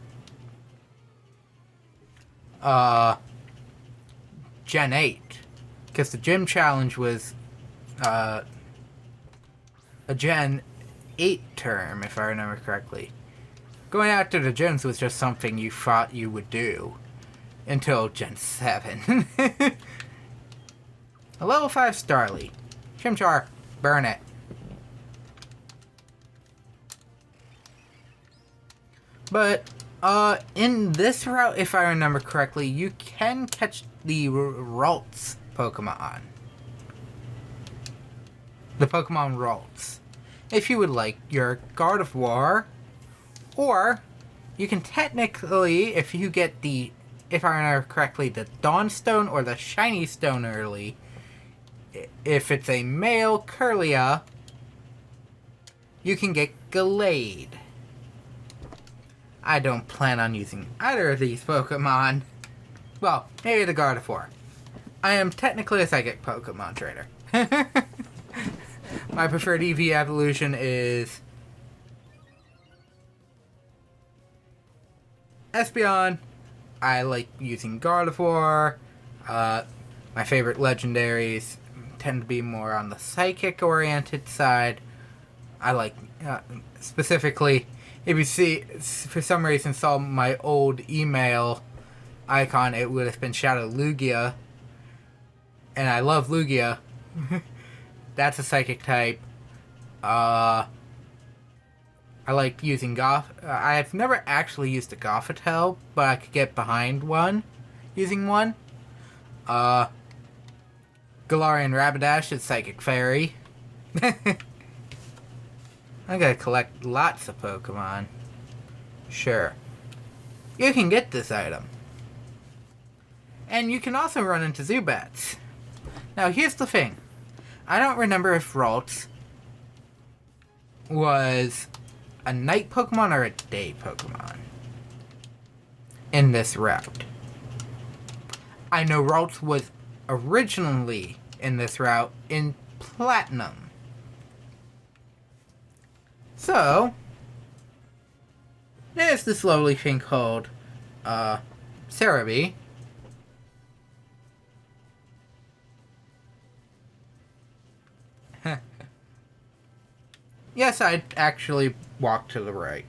A: Gen 8. Because the gym challenge was a Gen 8 term, if I remember correctly. Going after the gyms was just something you thought you would do. Until Gen 7. A level 5 Starly. Chimchar, burn it. But, in this route, if I remember correctly, you can catch the Ralts Pokemon. The Pokemon Ralts. If you would like your Gardevoir, or you can technically, if you get the, if I remember correctly, the Dawnstone or the Shiny Stone early, if it's a male Kirlia, you can get Gallade. I don't plan on using either of these Pokemon. Well, maybe the Gardevoir. I am technically a Psychic Pokemon trainer. My preferred EV evolution is Espeon. I like using Gardevoir. My favorite legendaries tend to be more on the Psychic-oriented side. I like, specifically, if you see, for some reason, saw my old email icon, it would have been Shadow Lugia. And I love Lugia. That's a Psychic type. I like using Goth. I've never actually used a Gothitelle, but I could get behind one, using one. Galarian Rapidash is Psychic Fairy. I'm gonna collect lots of Pokemon. Sure. You can get this item. And you can also run into Zubats. Now here's the thing. I don't remember if Ralts was a night Pokemon or a day Pokemon in this route. I know Ralts was originally in this route in Platinum. So, there's this lovely thing called Cerebi. Yes, I actually walked to the right.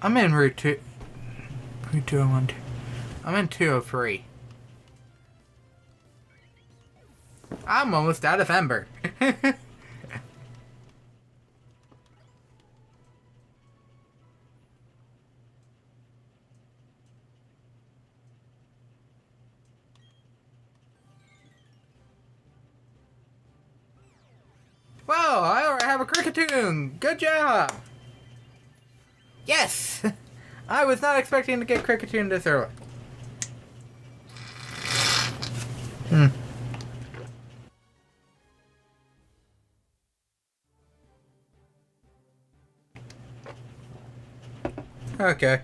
A: I'm in Route 2. Route 201. I'm in 203. I'm almost out of Ember. Well, I already have a Cricketune! Good job! Yes! I was not expecting to get Cricketune this early. Hmm. Okay.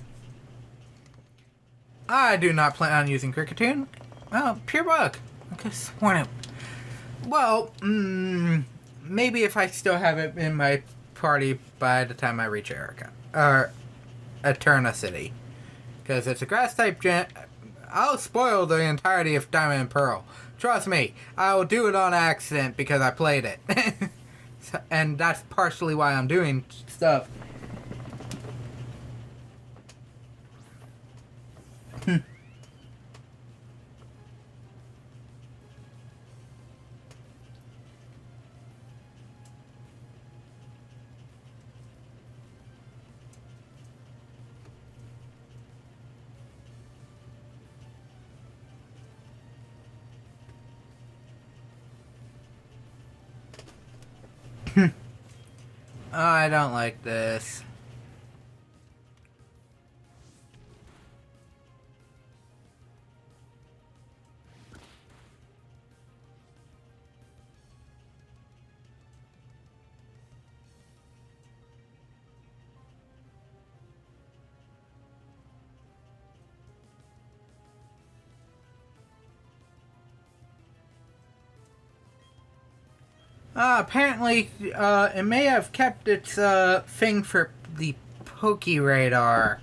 A: I do not plan on using Cricketune. Oh, pure bug. I could have sworn it. Well, maybe if I still have it in my party by the time I reach Erica. Or Eterna City. Because it's a grass type gym. I'll spoil the entirety of Diamond and Pearl. Trust me, I will do it on accident because I played it. And that's partially why I'm doing stuff. I don't like this. Apparently, it may have kept its thing for the Poke Radar.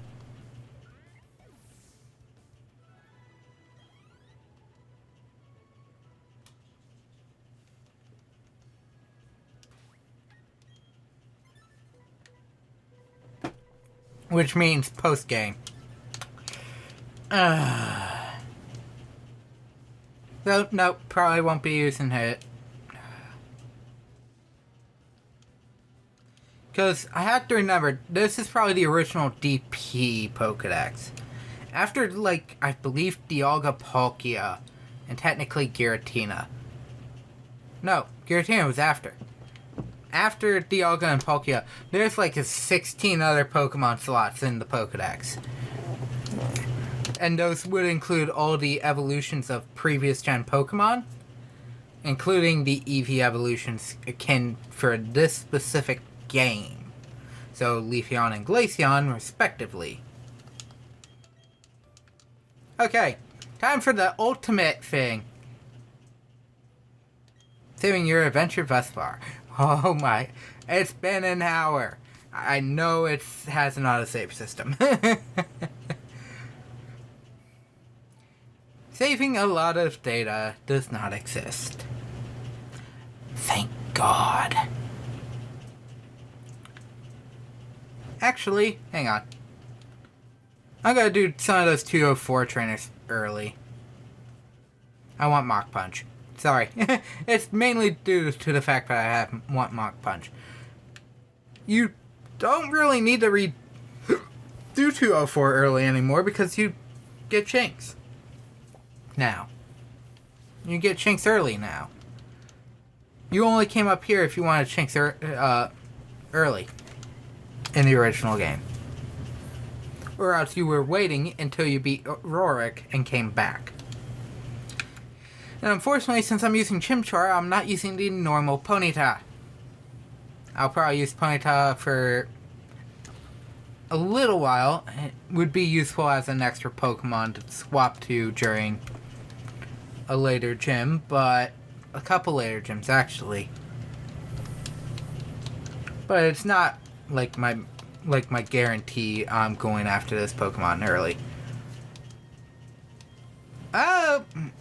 A: Which means post game. So, nope, probably won't be using it. Because I have to remember, this is probably the original DP Pokedex. After, like, I believe Dialga Palkia, and technically Giratina. No, Giratina was after. After Dialga and Palkia, there's like 16 other Pokemon slots in the Pokedex. And those would include all the evolutions of previous gen Pokemon, including the Eevee evolutions akin for this specific game. So Leafeon and Glaceon, respectively. Okay, time for the ultimate thing. Saving your adventure thus far. Oh my, it's been an hour. I know it has an autosave system. Saving a lot of data does not exist. Thank God. Actually, hang on. I'm gonna do some of those 204 trainers early. I want Mach Punch. Sorry. It's mainly due to the fact that I want Mach Punch. You don't really need to do 204 early anymore because you get Shinx. Now. You get Shinx early now. You only came up here if you wanted Shinx early in the original game. Or else you were waiting until you beat Rorik and came back. And unfortunately, since I'm using Chimchar, I'm not using the normal Ponyta. I'll probably use Ponyta for a little while. It would be useful as an extra Pokemon to swap to during a later gym, but a couple later gyms actually. But it's not like my guarantee I'm going after this Pokemon early.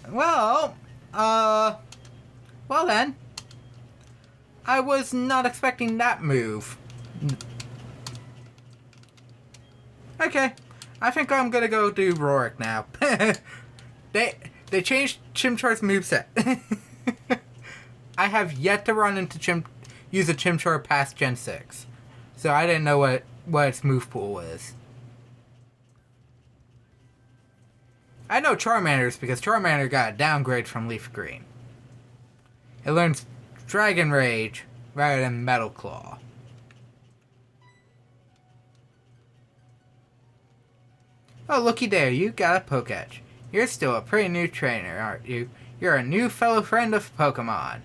A: Well, well then. I was not expecting that move. Okay, I think I'm gonna go do Rorik now. They changed Chimchar's moveset. I have yet to run into use a Chimchar past Gen 6. So I didn't know what its move pool was. I know Charmander's because Charmander got a downgrade from Leaf Green. It learns Dragon Rage rather than Metal Claw. Oh, looky there, you got a Poketch. You're still a pretty new trainer, aren't you? You're a new fellow friend of Pokemon.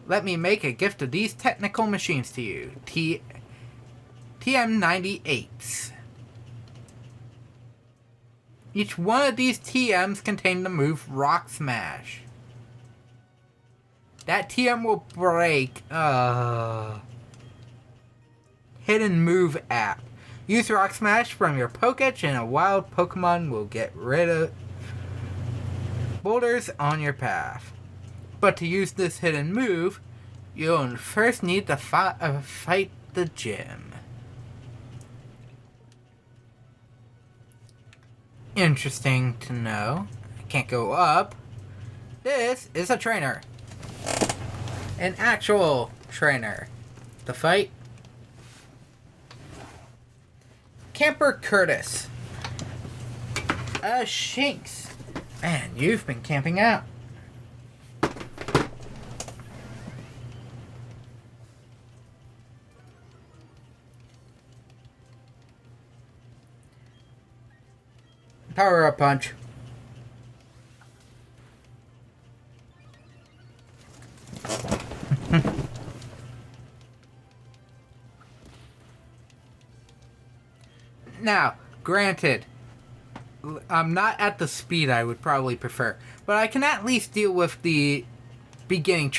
A: Let me make a gift of these technical machines to you. TM98s. Each one of these TMs contain the move Rock Smash. That TM will break hidden move app. Use Rock Smash from your Poketch and a wild Pokemon will get rid of boulders on your path. But to use this hidden move, you'll first need to fight the gym. Interesting to know. I can't go up. This is a trainer. An actual trainer. The fight. Camper Curtis. Shinx. Man, you've been camping out. Power up punch. Now, granted, I'm not at the speed I would probably prefer, but I can at least deal with the beginning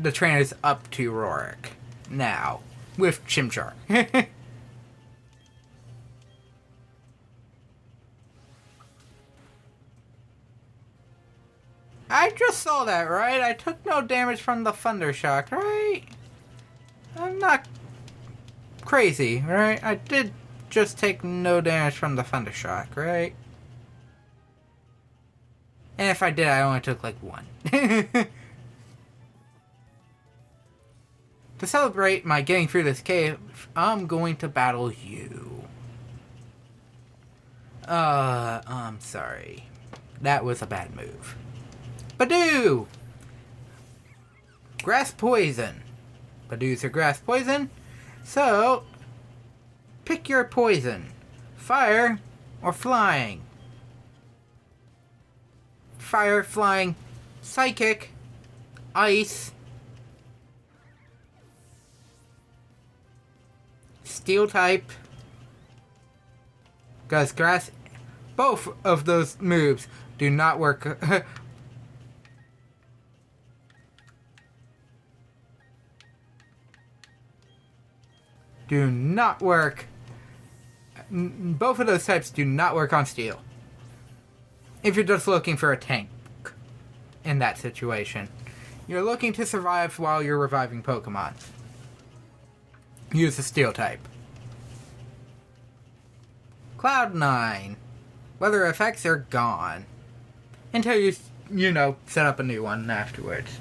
A: the trainers up to Rorik now with Chimchar. I just saw that, right? I took no damage from the Thunder Shock, right? I'm not crazy, right? I did just take no damage from the Thunder Shock, right? And if I did, I only took like one. To celebrate my getting through this cave, I'm going to battle you. I'm sorry. That was a bad move. Badoo! Grass poison. Badoos are grass poison. So, pick your poison. Fire or flying. Fire, flying, psychic, ice, steel type. Because grass, both of those moves do not work. Do not work. Both of those types do not work on steel. If you're just looking for a tank in that situation. You're looking to survive while you're reviving Pokemon. Use the steel type. Cloud9. Weather effects are gone. Until you set up a new one afterwards.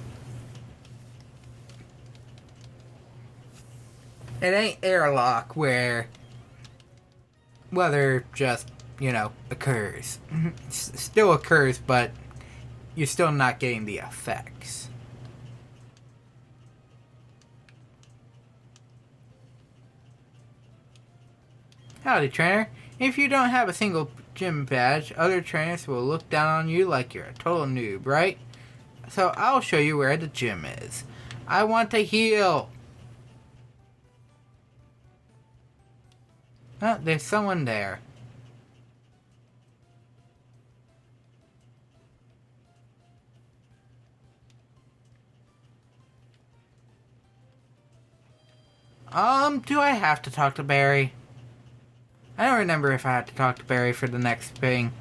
A: It ain't airlock where weather just, occurs. Still occurs, but you're still not getting the effects. Howdy, trainer. If you don't have a single gym badge, other trainers will look down on you like you're a total noob, right? So I'll show you where the gym is. I want to heal. Oh, there's someone there. Do I have to talk to Barry? I don't remember if I had to talk to Barry for the next thing.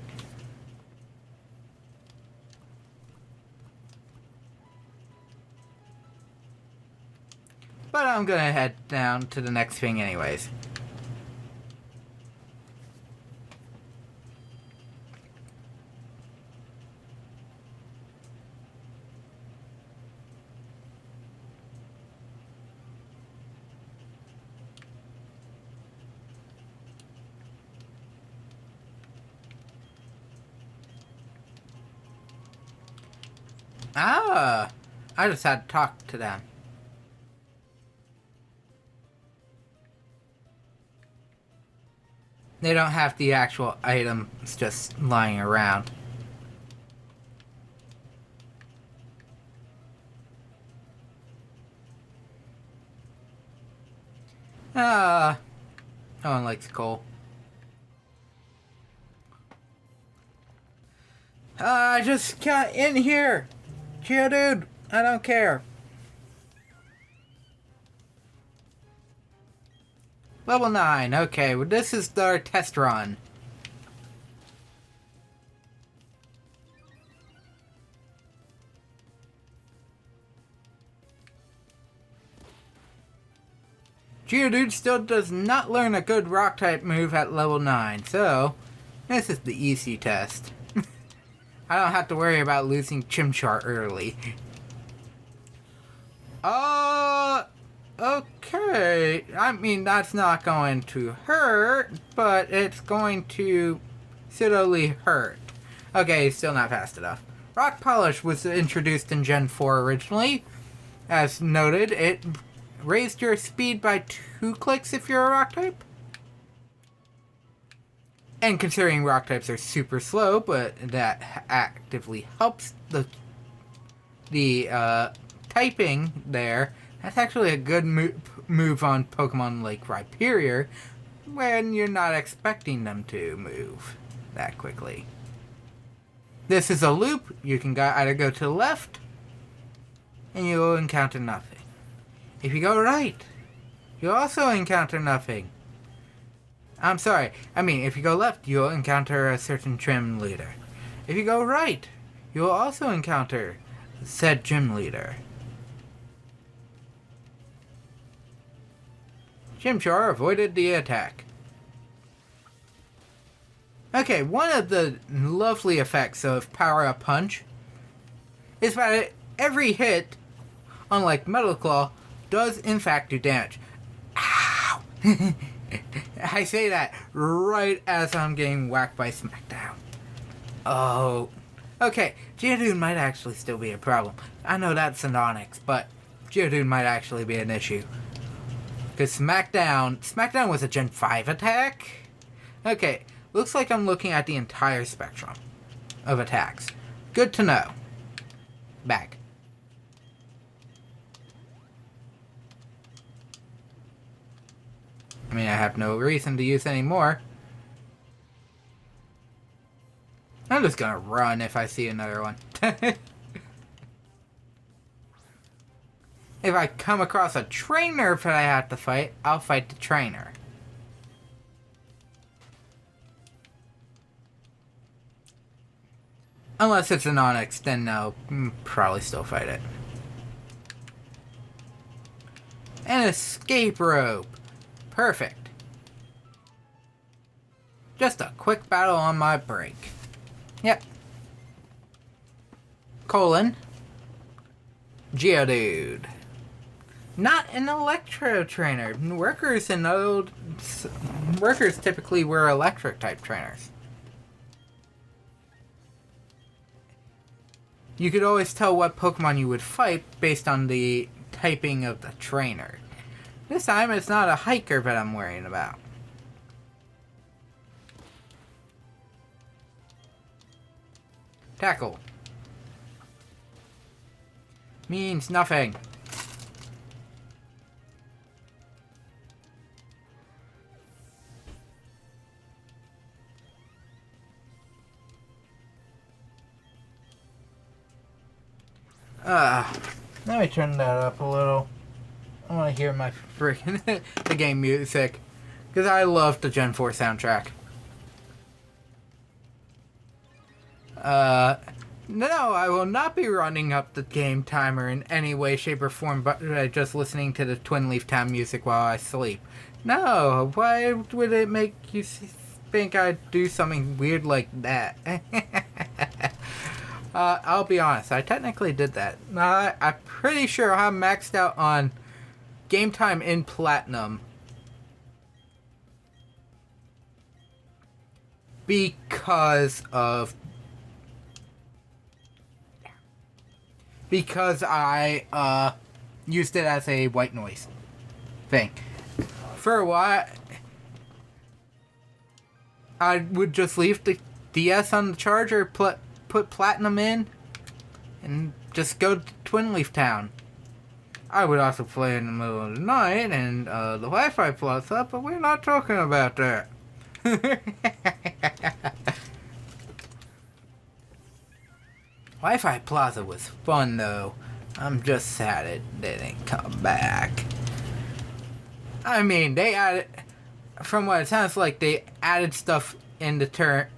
A: But I'm gonna head down to the next thing anyways. Ah, I just had to talk to them. They don't have the actual items just lying around. Ah, no one likes coal. I just got in here. Geodude, I don't care. Level 9, okay, well this is our test run. Geodude still does not learn a good rock type move at level 9, so this is the easy test. I don't have to worry about losing Chimchar early. Okay. I mean, that's not going to hurt, but it's going to slowly hurt. Okay, still not fast enough. Rock Polish was introduced in Gen 4 originally. As noted, it raised your speed by 2 clicks if you're a rock type. And considering rock types are super slow, but that actively helps the typing there, that's actually a good move on Pokemon like Rhyperior when you're not expecting them to move that quickly. This is a loop. You can either go to the left and you'll encounter nothing. If you go right, you'll also encounter nothing. I'm sorry, I mean, if you go left, you'll encounter a certain gym leader. If you go right, you'll also encounter said gym leader. Chimchar avoided the attack. Okay, one of the lovely effects of Power Up Punch is that every hit, unlike Metal Claw, does in fact do damage. Ow! I say that right as I'm getting whacked by Smackdown. Oh. Okay, Geodude might actually still be a problem. I know that's Sinnoh, but Geodude might actually be an issue. Because Smackdown was a Gen 5 attack? Okay, looks like I'm looking at the entire spectrum of attacks. Good to know. Back. I mean, I have no reason to use any more. I'm just gonna run if I see another one. If I come across a trainer that I have to fight, I'll fight the trainer. Unless it's an Onyx, then I'll probably still fight it. An escape rope. Perfect. Just a quick battle on my break. Yep. Colon. Geodude. Not an electro trainer. Workers typically were electric type trainers. You could always tell what Pokemon you would fight based on the typing of the trainer. This time it's not a hiker that I'm worrying about. Tackle. Means nothing. Let me turn that up a little. I want to hear my freaking the game music. Because I love the Gen 4 soundtrack. No, I will not be running up the game timer in any way, shape, or form but just listening to the Twin Leaf Town music while I sleep. No, why would it make you think I'd do something weird like that? I'll be honest, I technically did that. I'm pretty sure I'm maxed out on game time in Platinum. Because I used it as a white noise thing. For a while, I would just leave the DS on the charger, put Platinum in, and just go to Twin Leaf Town. I would also play in the middle of the night and the Wi-Fi plus up, but we're not talking about that. Wi-Fi Plaza was fun though. I'm just sad it didn't come back. I mean, they added, from what it sounds like, they added stuff in the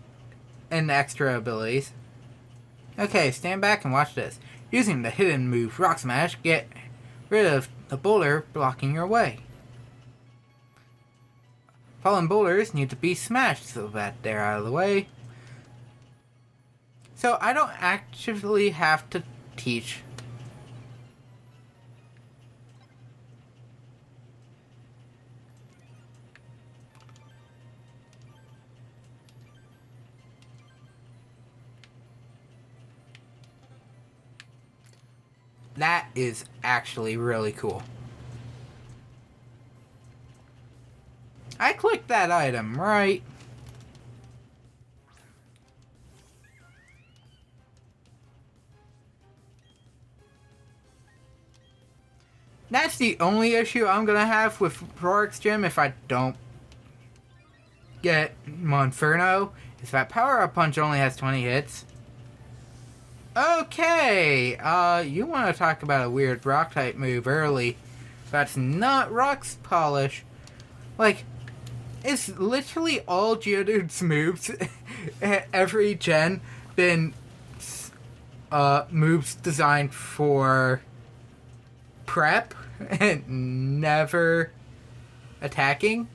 A: extra abilities. Okay, stand back and watch this. Using the hidden move Rock Smash, get rid of the boulder blocking your way. Fallen boulders need to be smashed so that they're out of the way. So I don't actually have to teach. That is actually really cool. I clicked that item, right? That's the only issue I'm gonna have with Rorik's Gym if I don't get Monferno, is that Power Up Punch only has 20 hits. Okay, you want to talk about a weird rock type move early. That's not Rock's Polish. Like, it's literally all Geodude's moves every gen been moves designed for prep and never attacking.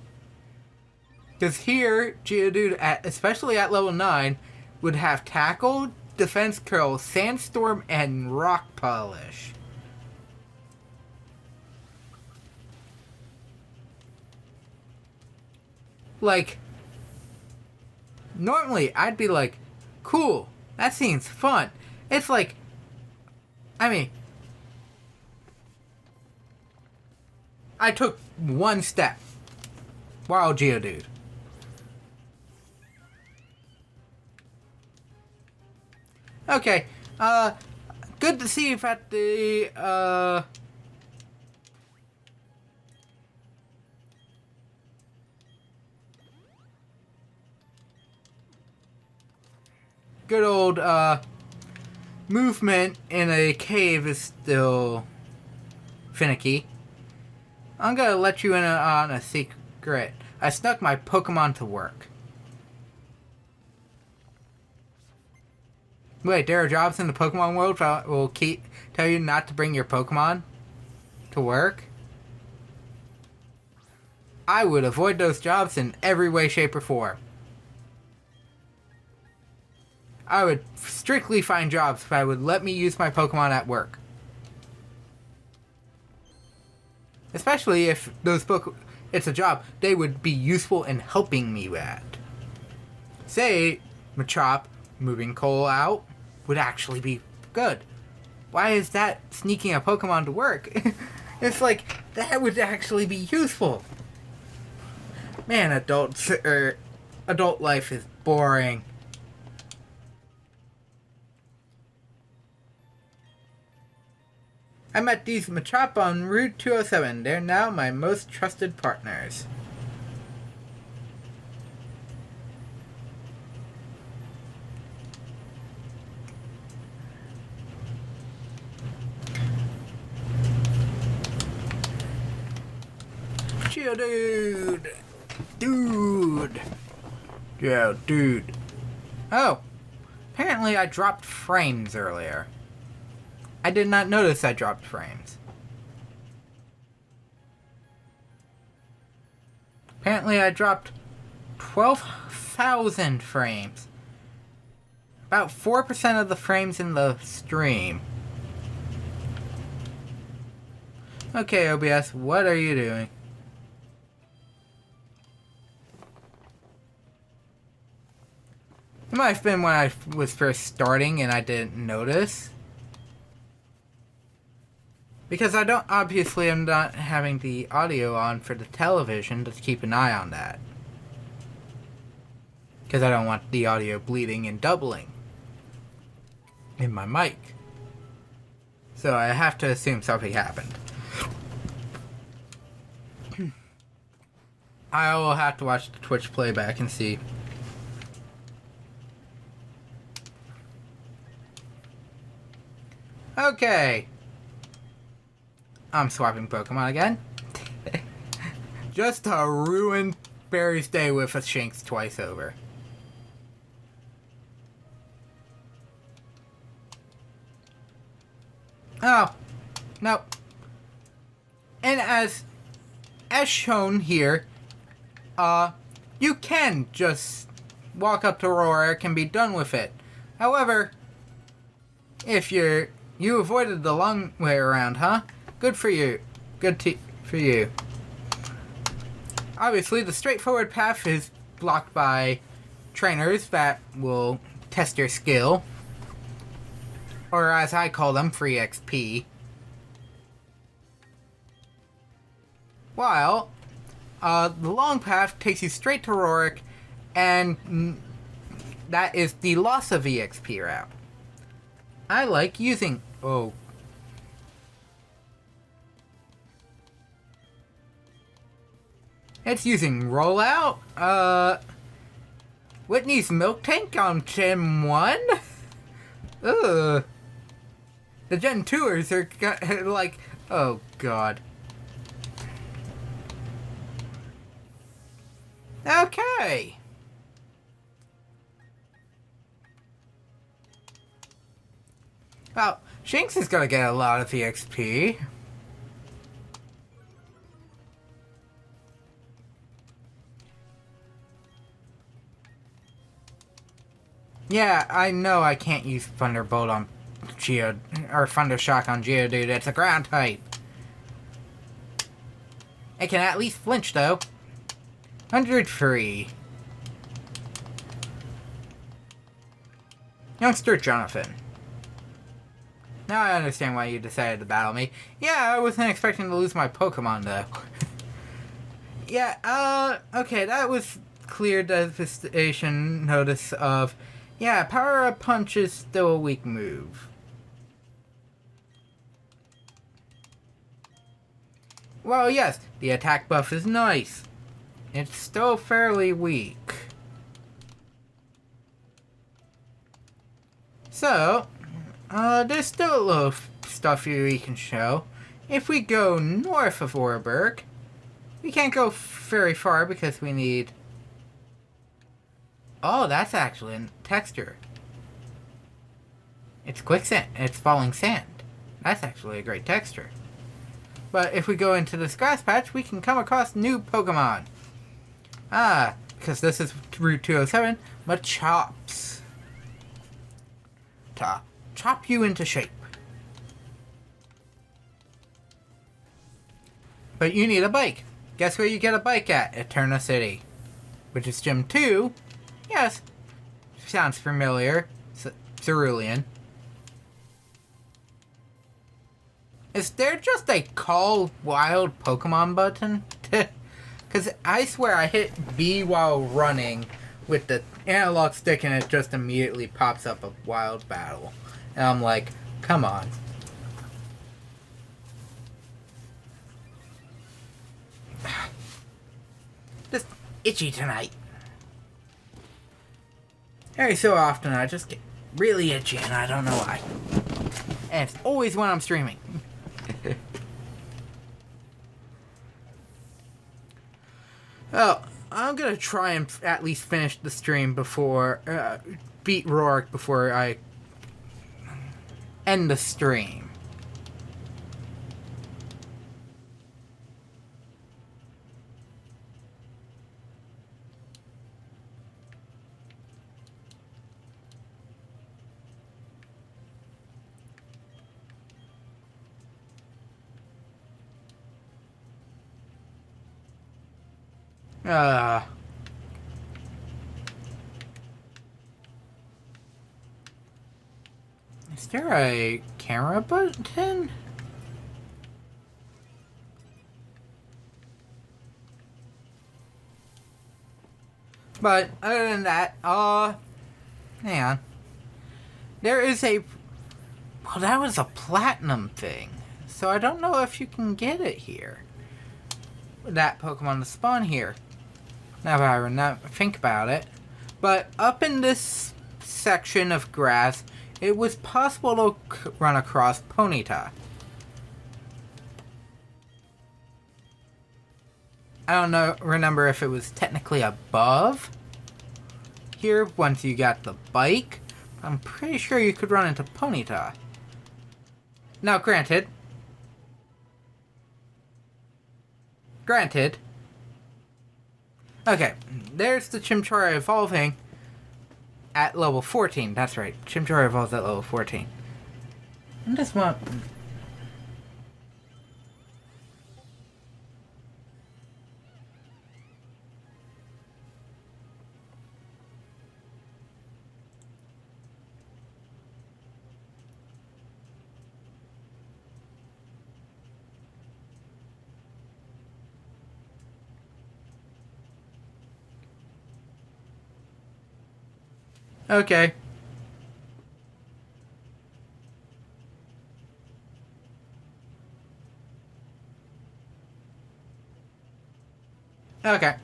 A: Because here, Geodude, especially at level 9, would have Tackle, Defense Curl, Sandstorm, and Rock Polish. Like, normally I'd be like, cool, that seems fun. It's like, I mean, I took one step. Wow, Geodude. Okay, good to see you at the, good old, movement in a cave is still finicky. I'm gonna let you in on a secret. I snuck my Pokemon to work. Wait, there are jobs in the Pokemon world that will tell you not to bring your Pokemon to work? I would avoid those jobs in every way, shape, or form. I would strictly find jobs that would let me use my Pokemon at work. Especially if it's a job they would be useful in helping me at. Say, Machop moving coal out would actually be good. Why is that sneaking a Pokemon to work? It's like, that would actually be useful. Man, adult life is boring. I met these Machop on Route 207. They're now my most trusted partners. Geodude! Dude! Yeah, dude. Oh! Apparently I dropped frames earlier. I did not notice I dropped frames. Apparently I dropped 12,000 frames. About 4% of the frames in the stream. Okay, OBS, what are you doing? It might have been when I was first starting and I didn't notice. Because obviously I'm not having the audio on for the television to keep an eye on that. Because I don't want the audio bleeding and doubling in my mic. So I have to assume something happened. I will have to watch the Twitch playback and see. Okay. I'm swapping Pokemon again. Just to ruin Barry's day with a Shinx twice over. Oh. Nope. And as shown here, you can just walk up to Rorik and be done with it. However, if you avoided the long way around, huh? Good for you. For you. Obviously, the straightforward path is blocked by trainers that will test your skill. Or as I call them, free XP. While the long path takes you straight to Rorik, and that is the loss of EXP route. I like using... Oh. It's using Rollout? Whitney's Milk Tank on Gen 1? Ugh. The Gen 2ers are like... Oh, God. Okay. Well, Shinx is gonna get a lot of EXP. Yeah, I know I can't use Thunderbolt on or Thundershock on Geodude. It's a ground type. It can at least flinch, though. 103. Youngster Jonathan. Now I understand why you decided to battle me. Yeah, I wasn't expecting to lose my Pokemon, though. Yeah, okay, that was clear devastation notice of... Yeah, Power Up Punch is still a weak move. Well, yes, the attack buff is nice. It's still fairly weak. So, there's still a little stuff we can show. If we go north of Oreburgh, we can't go very far because we need... Oh, that's actually a texture. It's quicksand. It's falling sand. That's actually a great texture. But if we go into this grass patch, we can come across new Pokemon. Ah, because this is Route 207, Machops. To chop you into shape. But you need a bike. Guess where you get a bike at? Eterna City. Which is Gym 2. Yes. Sounds familiar. Cerulean. Is there just a call wild Pokemon button? Because I swear I hit B while running with the analog stick and it just immediately pops up a wild battle. And I'm like, come on. Just itchy tonight. Every so often I just get really itchy and I don't know why. And it's always when I'm streaming. Well, I'm gonna try and at least finish the stream before beat Rourke before I end the stream. Is there a camera button? But other than that, hang on. There is a... Well, that was a platinum thing. So I don't know if you can get it here. That Pokemon to spawn here. Now that I think about it. But up in this section of grass, it was possible to run across Ponyta. I don't remember if it was technically above here once you got the bike. I'm pretty sure you could run into Ponyta. Now, granted, okay, there's the Chimchar evolving at level 14. That's right, Chimchar evolves at level 14. I just want... Okay. Okay.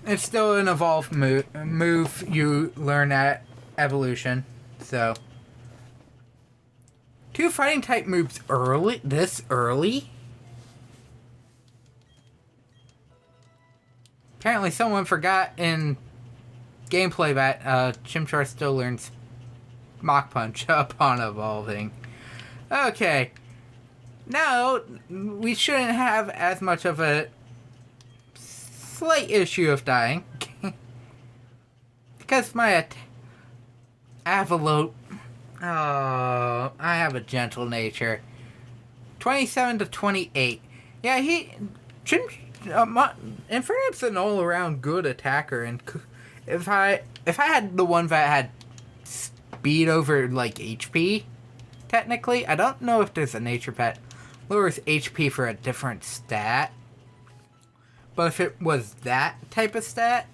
A: It's still an evolved move you learn at evolution, so... 2 fighting type moves this early? Apparently someone forgot in gameplay that Chimchar still learns Mach Punch upon evolving. Okay. Now, we shouldn't have as much of a slight issue of dying. Because my Avalote... Oh, I have a gentle nature. 27 to 28. Yeah, Infernape's an all-around good attacker, and if I had the one that had speed over, like, HP, technically, I don't know if there's a nature pet lowers HP for a different stat, but if it was that type of stat,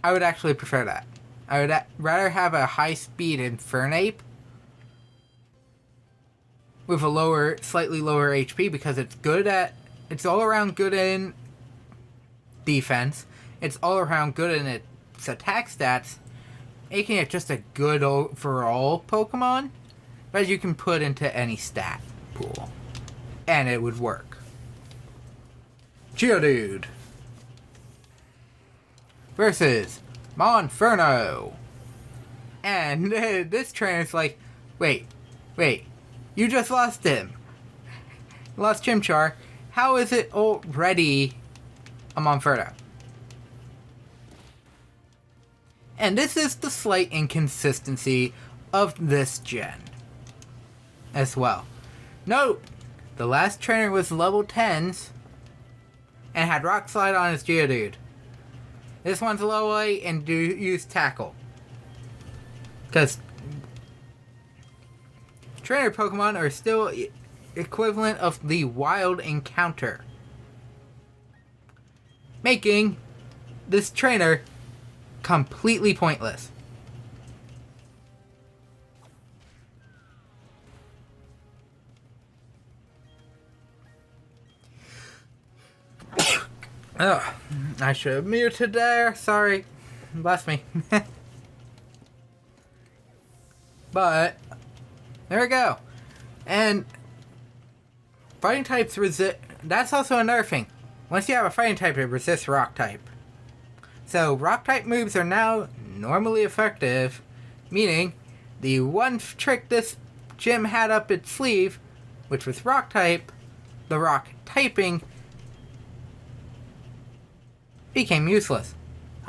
A: I would actually prefer that. I would rather have a high-speed Infernape with a slightly lower HP, because it's all around good in defense, it's all around good in its attack stats, making it just a good overall Pokemon that you can put into any stat pool, and it would work. Geodude versus Monferno, and this trainer's like, wait, you just lost him. Lost Chimchar. How is it already a Monferno? And this is the slight inconsistency of this gen as well. Note, the last trainer was level 10s and had Rock Slide on his Geodude. This one's level 8 and use Tackle. Because trainer Pokemon are still equivalent of the wild encounter, making this trainer completely pointless. Oh, I should have muted there. Sorry. Bless me. But there we go. And fighting types resist. That's also another thing. Once you have a fighting type, it resists rock type. So rock type moves are now normally effective, meaning the one trick this gym had up its sleeve, which was rock type, the rock typing, became useless.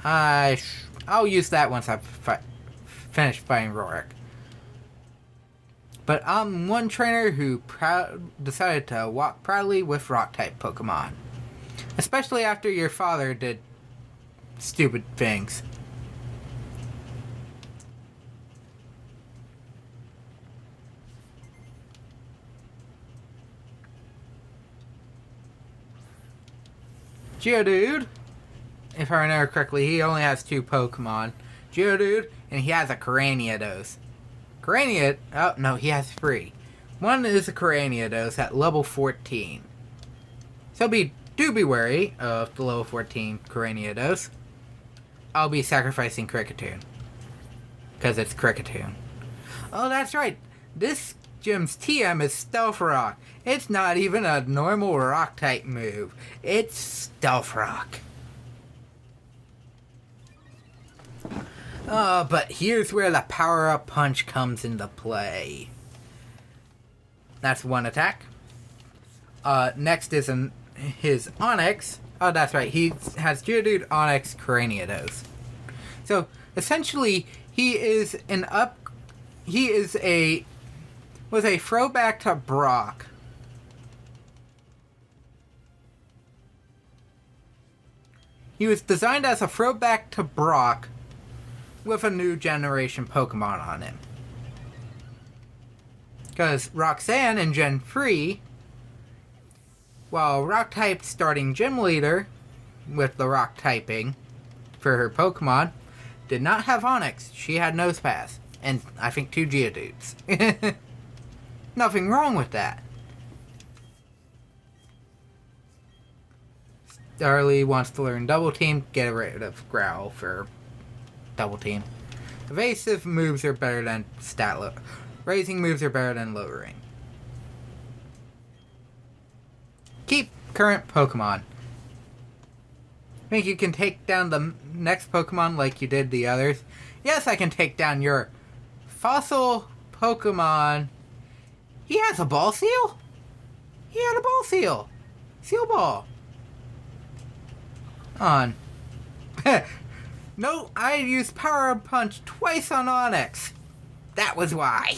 A: I'll use that once I've finished fighting Rorik. But I'm one trainer who decided to walk proudly with rock-type Pokemon. Especially after your father did stupid things. Geodude, if I remember correctly, he only has 2 Pokemon. Geodude, and he has a Craniados. Oh, no, he has 3. One is a Craniados at level 14. So do be wary of the level 14 Craniados. I'll be sacrificing Kricketune. Because it's Kricketune. Oh, that's right. This gym's TM is Stealth Rock. It's not even a normal rock-type move. It's Stealth Rock. But here's where the power-up punch comes into play. That's one attack. Next is his Onix. Oh, that's right. He has Geodude, Onix, Craniados. So, essentially, he is a throwback to Brock. He was designed as a throwback to Brock with a new generation Pokemon on him. Because Roxanne in Gen 3, while Rock-type starting gym leader with the Rock typing for her Pokemon, did not have Onix. She had Nosepass. And I think 2 Geodudes. Nothing wrong with that. Starly wants to learn Double Team, get rid of Growl for Double Team. Evasive moves are better than raising moves are better than lowering. Keep current Pokemon. Think you can take down the next Pokemon like you did the others? Yes, I can take down your fossil Pokemon. He has a Ball Seal? He had a Ball Seal. Seal Ball. On. No, I used Power Punch twice on Onix. That was why.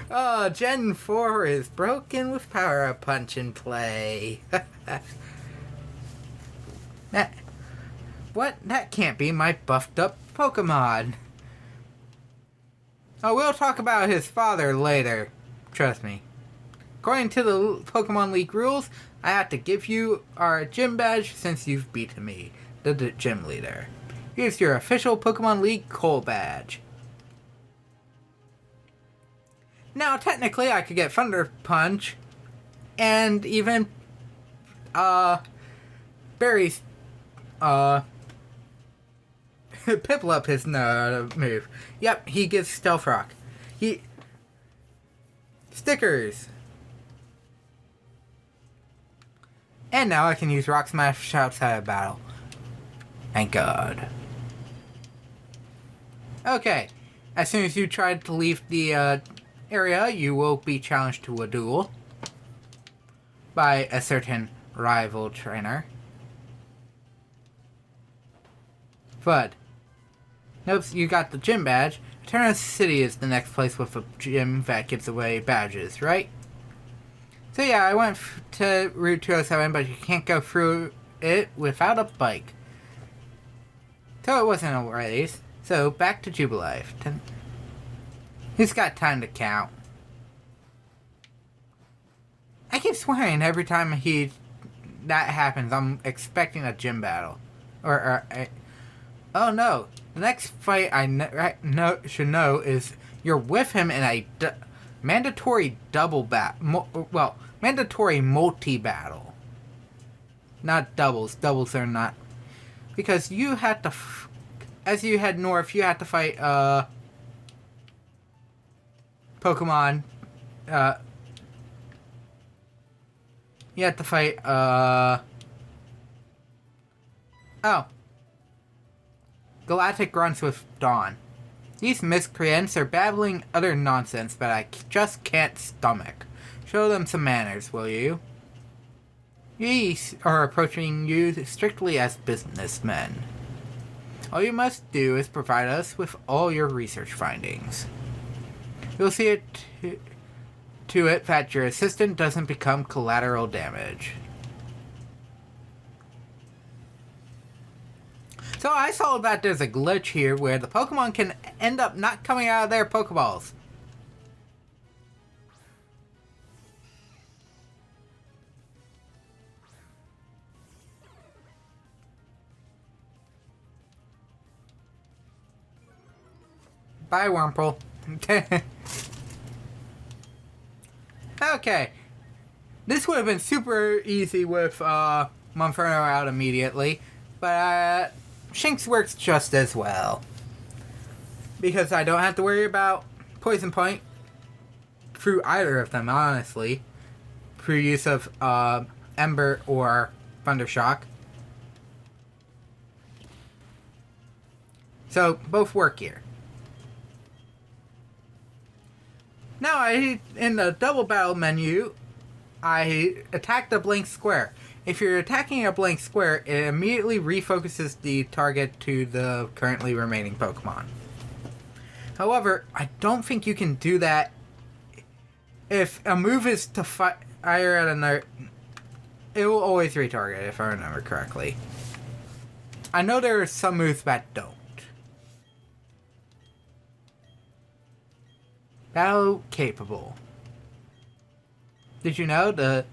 A: Oh, Gen 4 is broken with Power Punch in play. That can't be my buffed up Pokemon. Oh, we'll talk about his father later. Trust me. According to the Pokemon League rules, I have to give you our gym badge since you've beaten me, the gym leader. Here's your official Pokemon League Coal badge. Now, technically, I could get Thunder Punch and even Barry's Piplup his move. Yep, he gives Stealth Rock. Stickers. And now I can use Rock Smash outside of battle. Thank God. Okay. As soon as you try to leave the area, you will be challenged to a duel by a certain rival trainer. But, nope, you got the gym badge. Eterna City is the next place with a gym that gives away badges, right? So yeah, I went to Route 207, but you can't go through it without a bike. So it wasn't a race. So back to Jubilife. Who's got time to count? I keep swearing every time that happens. I'm expecting a gym battle. Oh no. The next fight I should know is you're with him in a mandatory double mandatory multi-battle. Not doubles. Doubles are not. Because you had to, as you head north, you had to fight Pokemon You have to fight, oh. Galactic grunts with Dawn. These miscreants are babbling utter nonsense that I just can't stomach. Show them some manners, will you? We are approaching you strictly as businessmen. All you must do is provide us with all your research findings. You'll see it to it that your assistant doesn't become collateral damage. So I saw that there's a glitch here where the Pokemon can end up not coming out of their Pokeballs. Bye, Wurmple. Okay. This would have been super easy with Monferno out immediately, but Shinx works just as well. Because I don't have to worry about Poison Point through either of them, honestly. Through use of Ember or Thundershock. So, both work here. Now, in the double battle menu, I attack the blank square. If you're attacking a blank square, it immediately refocuses the target to the currently remaining Pokemon. However, I don't think you can do that if a move is to fire at another. It will always retarget, if I remember correctly. I know there are some moves that don't. Battle capable. Did you know the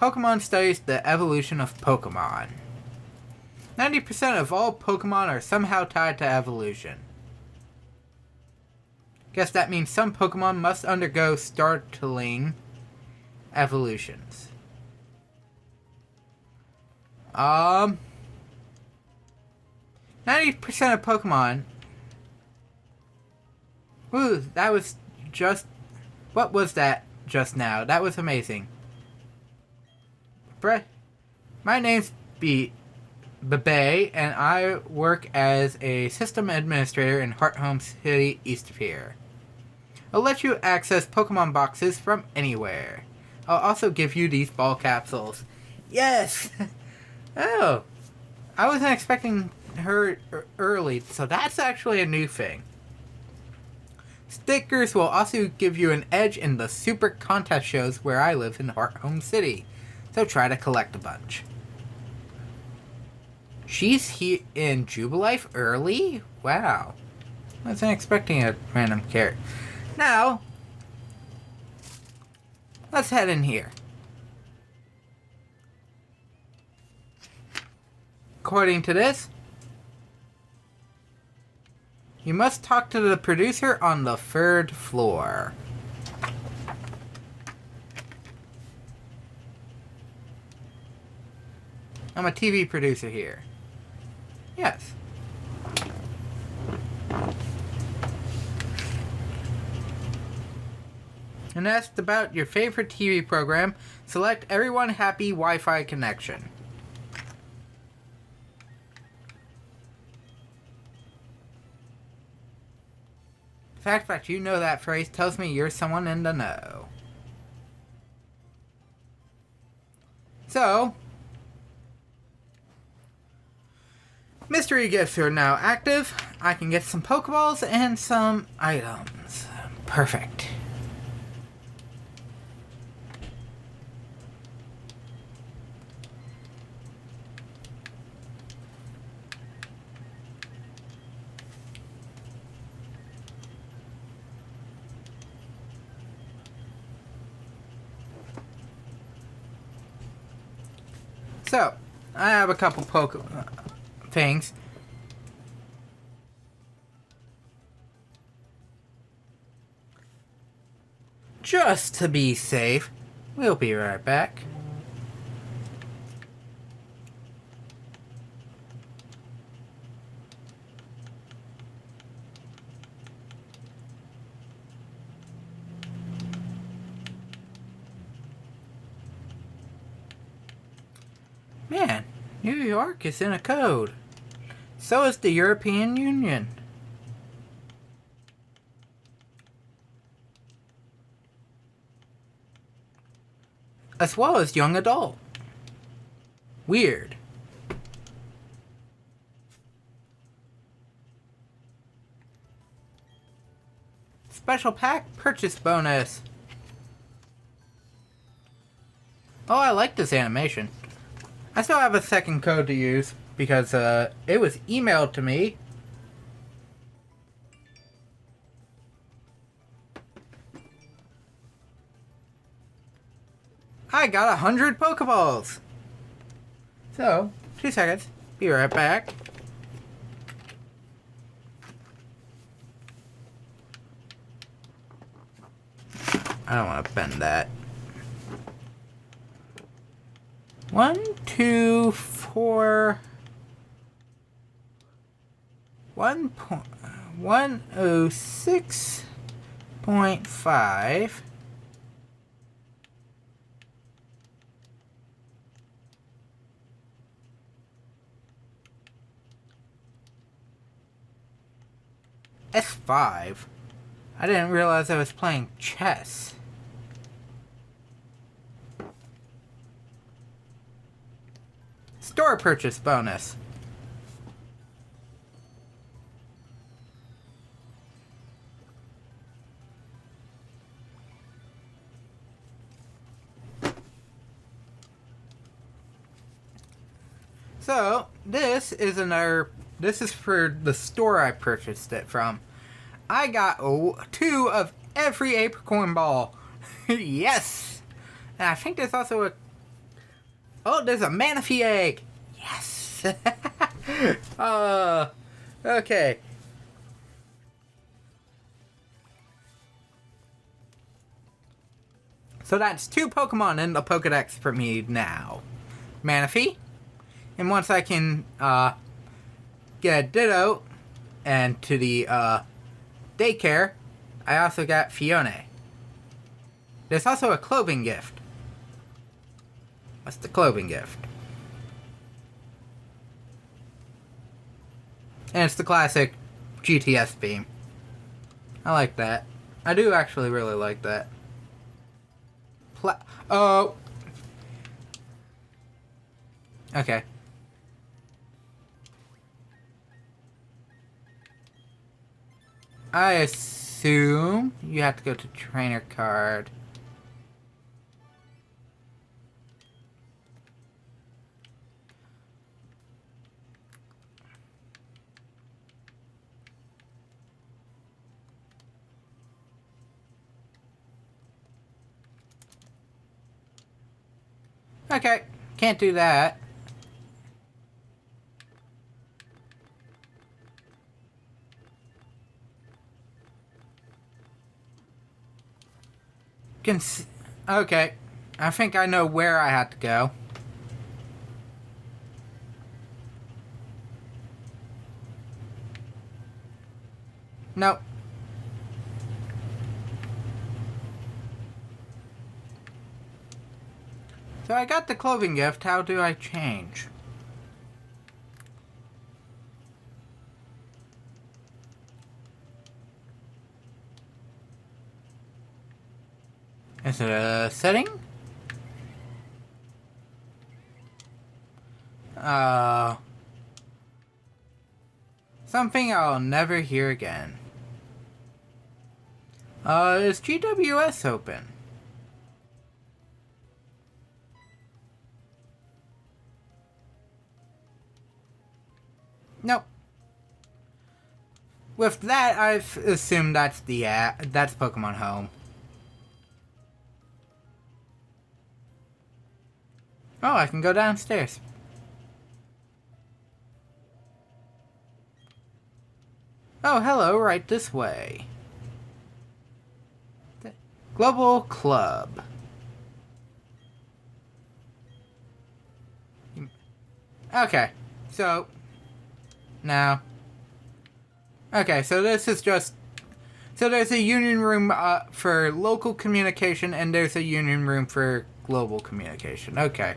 A: Pokemon studies the evolution of Pokemon? 90% of all Pokemon are somehow tied to evolution. Guess that means some Pokemon must undergo startling evolutions. 90% of Pokemon. Ooh, that was just... What was that just now? That was amazing. My name's Bebe, and I work as a system administrator in Hearthome City, east of here. I'll let you access Pokemon boxes from anywhere. I'll also give you these ball capsules. Yes! Oh, I wasn't expecting her early, so that's actually a new thing. Stickers will also give you an edge in the super contest shows where I live in Hearthome City, so try to collect a bunch. She's here in Jubilife early? Wow. I wasn't expecting a random character. Now, let's head in here. According to this, you must talk to the producer on the 3rd floor. I'm a TV producer here. Yes. And asked about your favorite TV program. Select Everyone Happy Wi-Fi Connection. The fact that you know that phrase tells me you're someone in the know. So, mystery gifts are now active. I can get some Pokeballs and some items. Perfect. So, I have a couple things. Just to be safe, we'll be right back. Man, New York is in a code. So is the European Union. As well as young adult. Weird. Special pack purchase bonus. Oh, I like this animation. I still have a second code to use because it was emailed to me. I got 100 Pokeballs. So, 2 seconds. Be right back. I don't want to bend that. 1, 2, 4. 106.5. S5. I didn't realize I was playing chess. Store purchase bonus. So, this is for the store I purchased it from. I got 2 of every apricorn ball. Yes! And I think there's also a... Oh, there's a Manaphy egg! Yes! Okay. So that's 2 Pokemon in the Pokedex for me now. Manaphy. And once I can get a Ditto and to the daycare, I also got Fiona. There's also a clothing gift. What's the clothing gift? And it's the classic GTS beam. I like that. I do actually really like that. Oh. Okay. I assume you have to go to trainer card. Okay, can't do that. Okay, I think I know where I have to go. Nope. So I got the clothing gift. How do I change? Is it a setting? Something I'll never hear again. Is GWS open? Nope. With that, I've assumed that's that's Pokemon Home. Oh, I can go downstairs. Oh, hello, right this way. Global Club. Okay, so now. Okay, so this is just. So there's a union room for local communication, and there's a union room for global communication. Okay.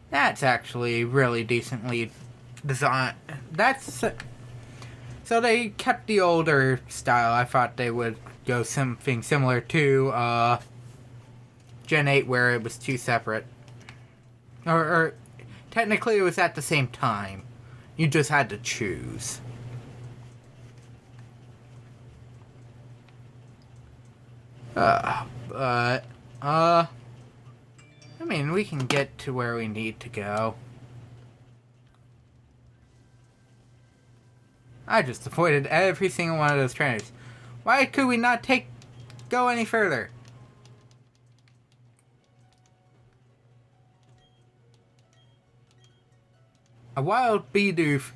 A: That's actually really decently designed. That's so they kept the older style. I thought they would go something similar to Gen 8 where it was two separate. Or technically it was at the same time. You just had to choose. But, I mean, we can get to where we need to go. I just avoided every single one of those trainers. Why could we not go any further? A wild Bidoof.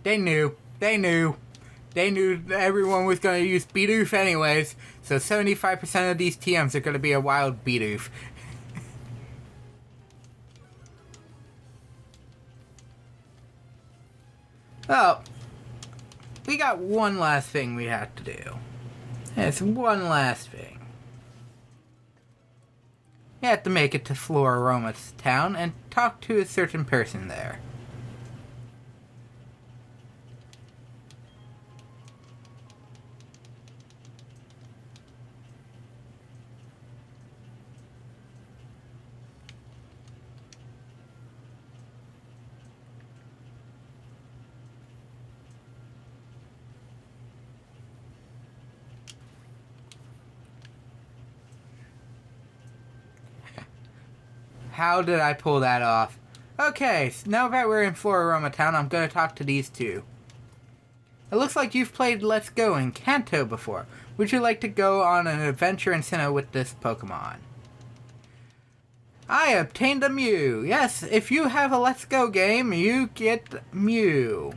A: They knew everyone was going to use Bidoof anyways, so 75% of these TMs are going to be a wild Bidoof. Oh, we got one last thing we have to do. It's one last thing. You have to make it to Floraroma's town and talk to a certain person there. How did I pull that off? Okay, so now that we're in Floraroma Town, I'm going to talk to these two. It looks like you've played Let's Go in Kanto before. Would you like to go on an adventure in Sinnoh with this Pokemon? I obtained a Mew. Yes, if you have a Let's Go game, you get Mew.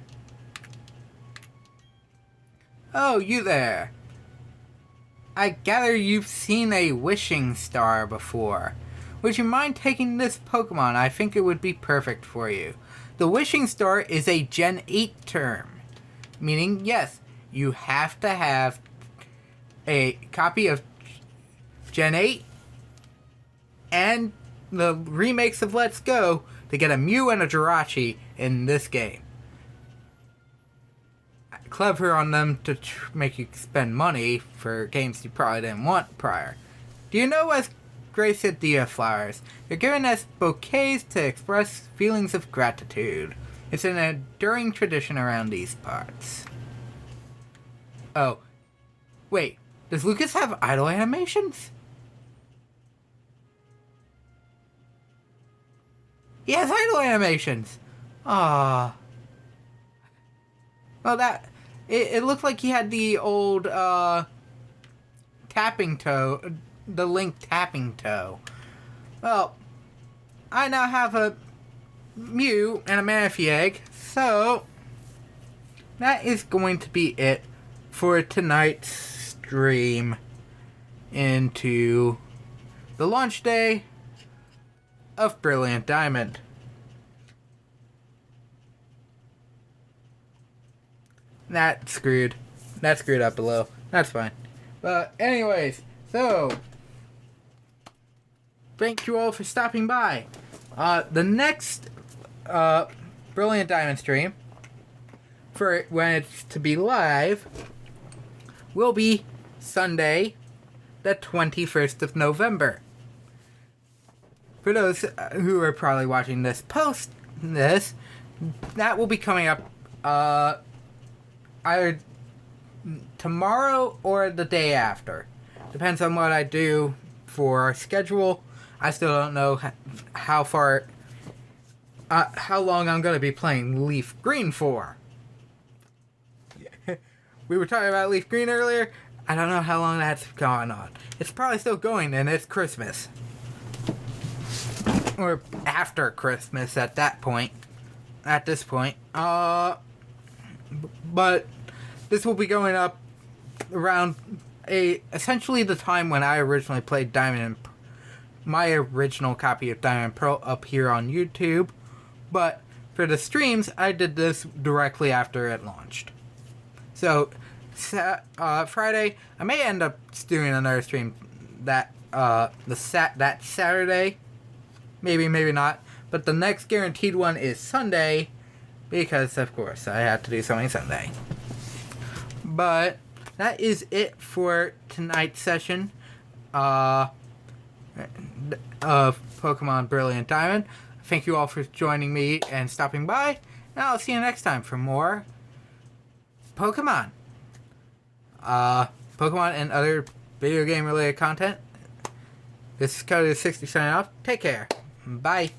A: Oh, you there. I gather you've seen a wishing star before. Would you mind taking this Pokemon? I think it would be perfect for you. The Wishing Star is a Gen 8 term. Meaning, yes, you have to have a copy of Gen 8 and the remakes of Let's Go to get a Mew and a Jirachi in this game. Clever on them to make you spend money for games you probably didn't want prior. Do you know as Gracidia flowers? They're given as bouquets to express feelings of gratitude. It's an enduring tradition around these parts. Oh. Wait, does Lucas have idle animations? He has idle animations! Ah. Well, it looked like he had the old, tapping toe, the Link tapping toe. Well, I now have a Mew and a Manaphy egg, so that is going to be it for tonight's stream into the launch day of Brilliant Diamond. That screwed up below. That's fine. But anyways, so thank you all for stopping by. The next Brilliant Diamond stream, for when it's to be live, will be Sunday, the 21st of November. For those who are probably watching this post this, that will be coming up either tomorrow or the day after. Depends on what I do for our schedule. I still don't know how long I'm going to be playing Leaf Green for. We were talking about Leaf Green earlier. I don't know how long that's gone on. It's probably still going, and it's Christmas. Or after Christmas at this point. But this will be going up around essentially the time when I originally played Diamond and my original copy of Diamond and Pearl up here on YouTube. But for the streams, I did this directly after it launched. So Friday, I may end up doing another stream that that Saturday. Maybe, maybe not. But the next guaranteed one is Sunday, because of course I have to do something Sunday. But that is it for tonight's session of Pokemon Brilliant Diamond. Thank you all for joining me and stopping by, and I'll see you next time for more Pokemon. Pokemon and other video game related content. This is Cody60 signing off. Take care. Bye.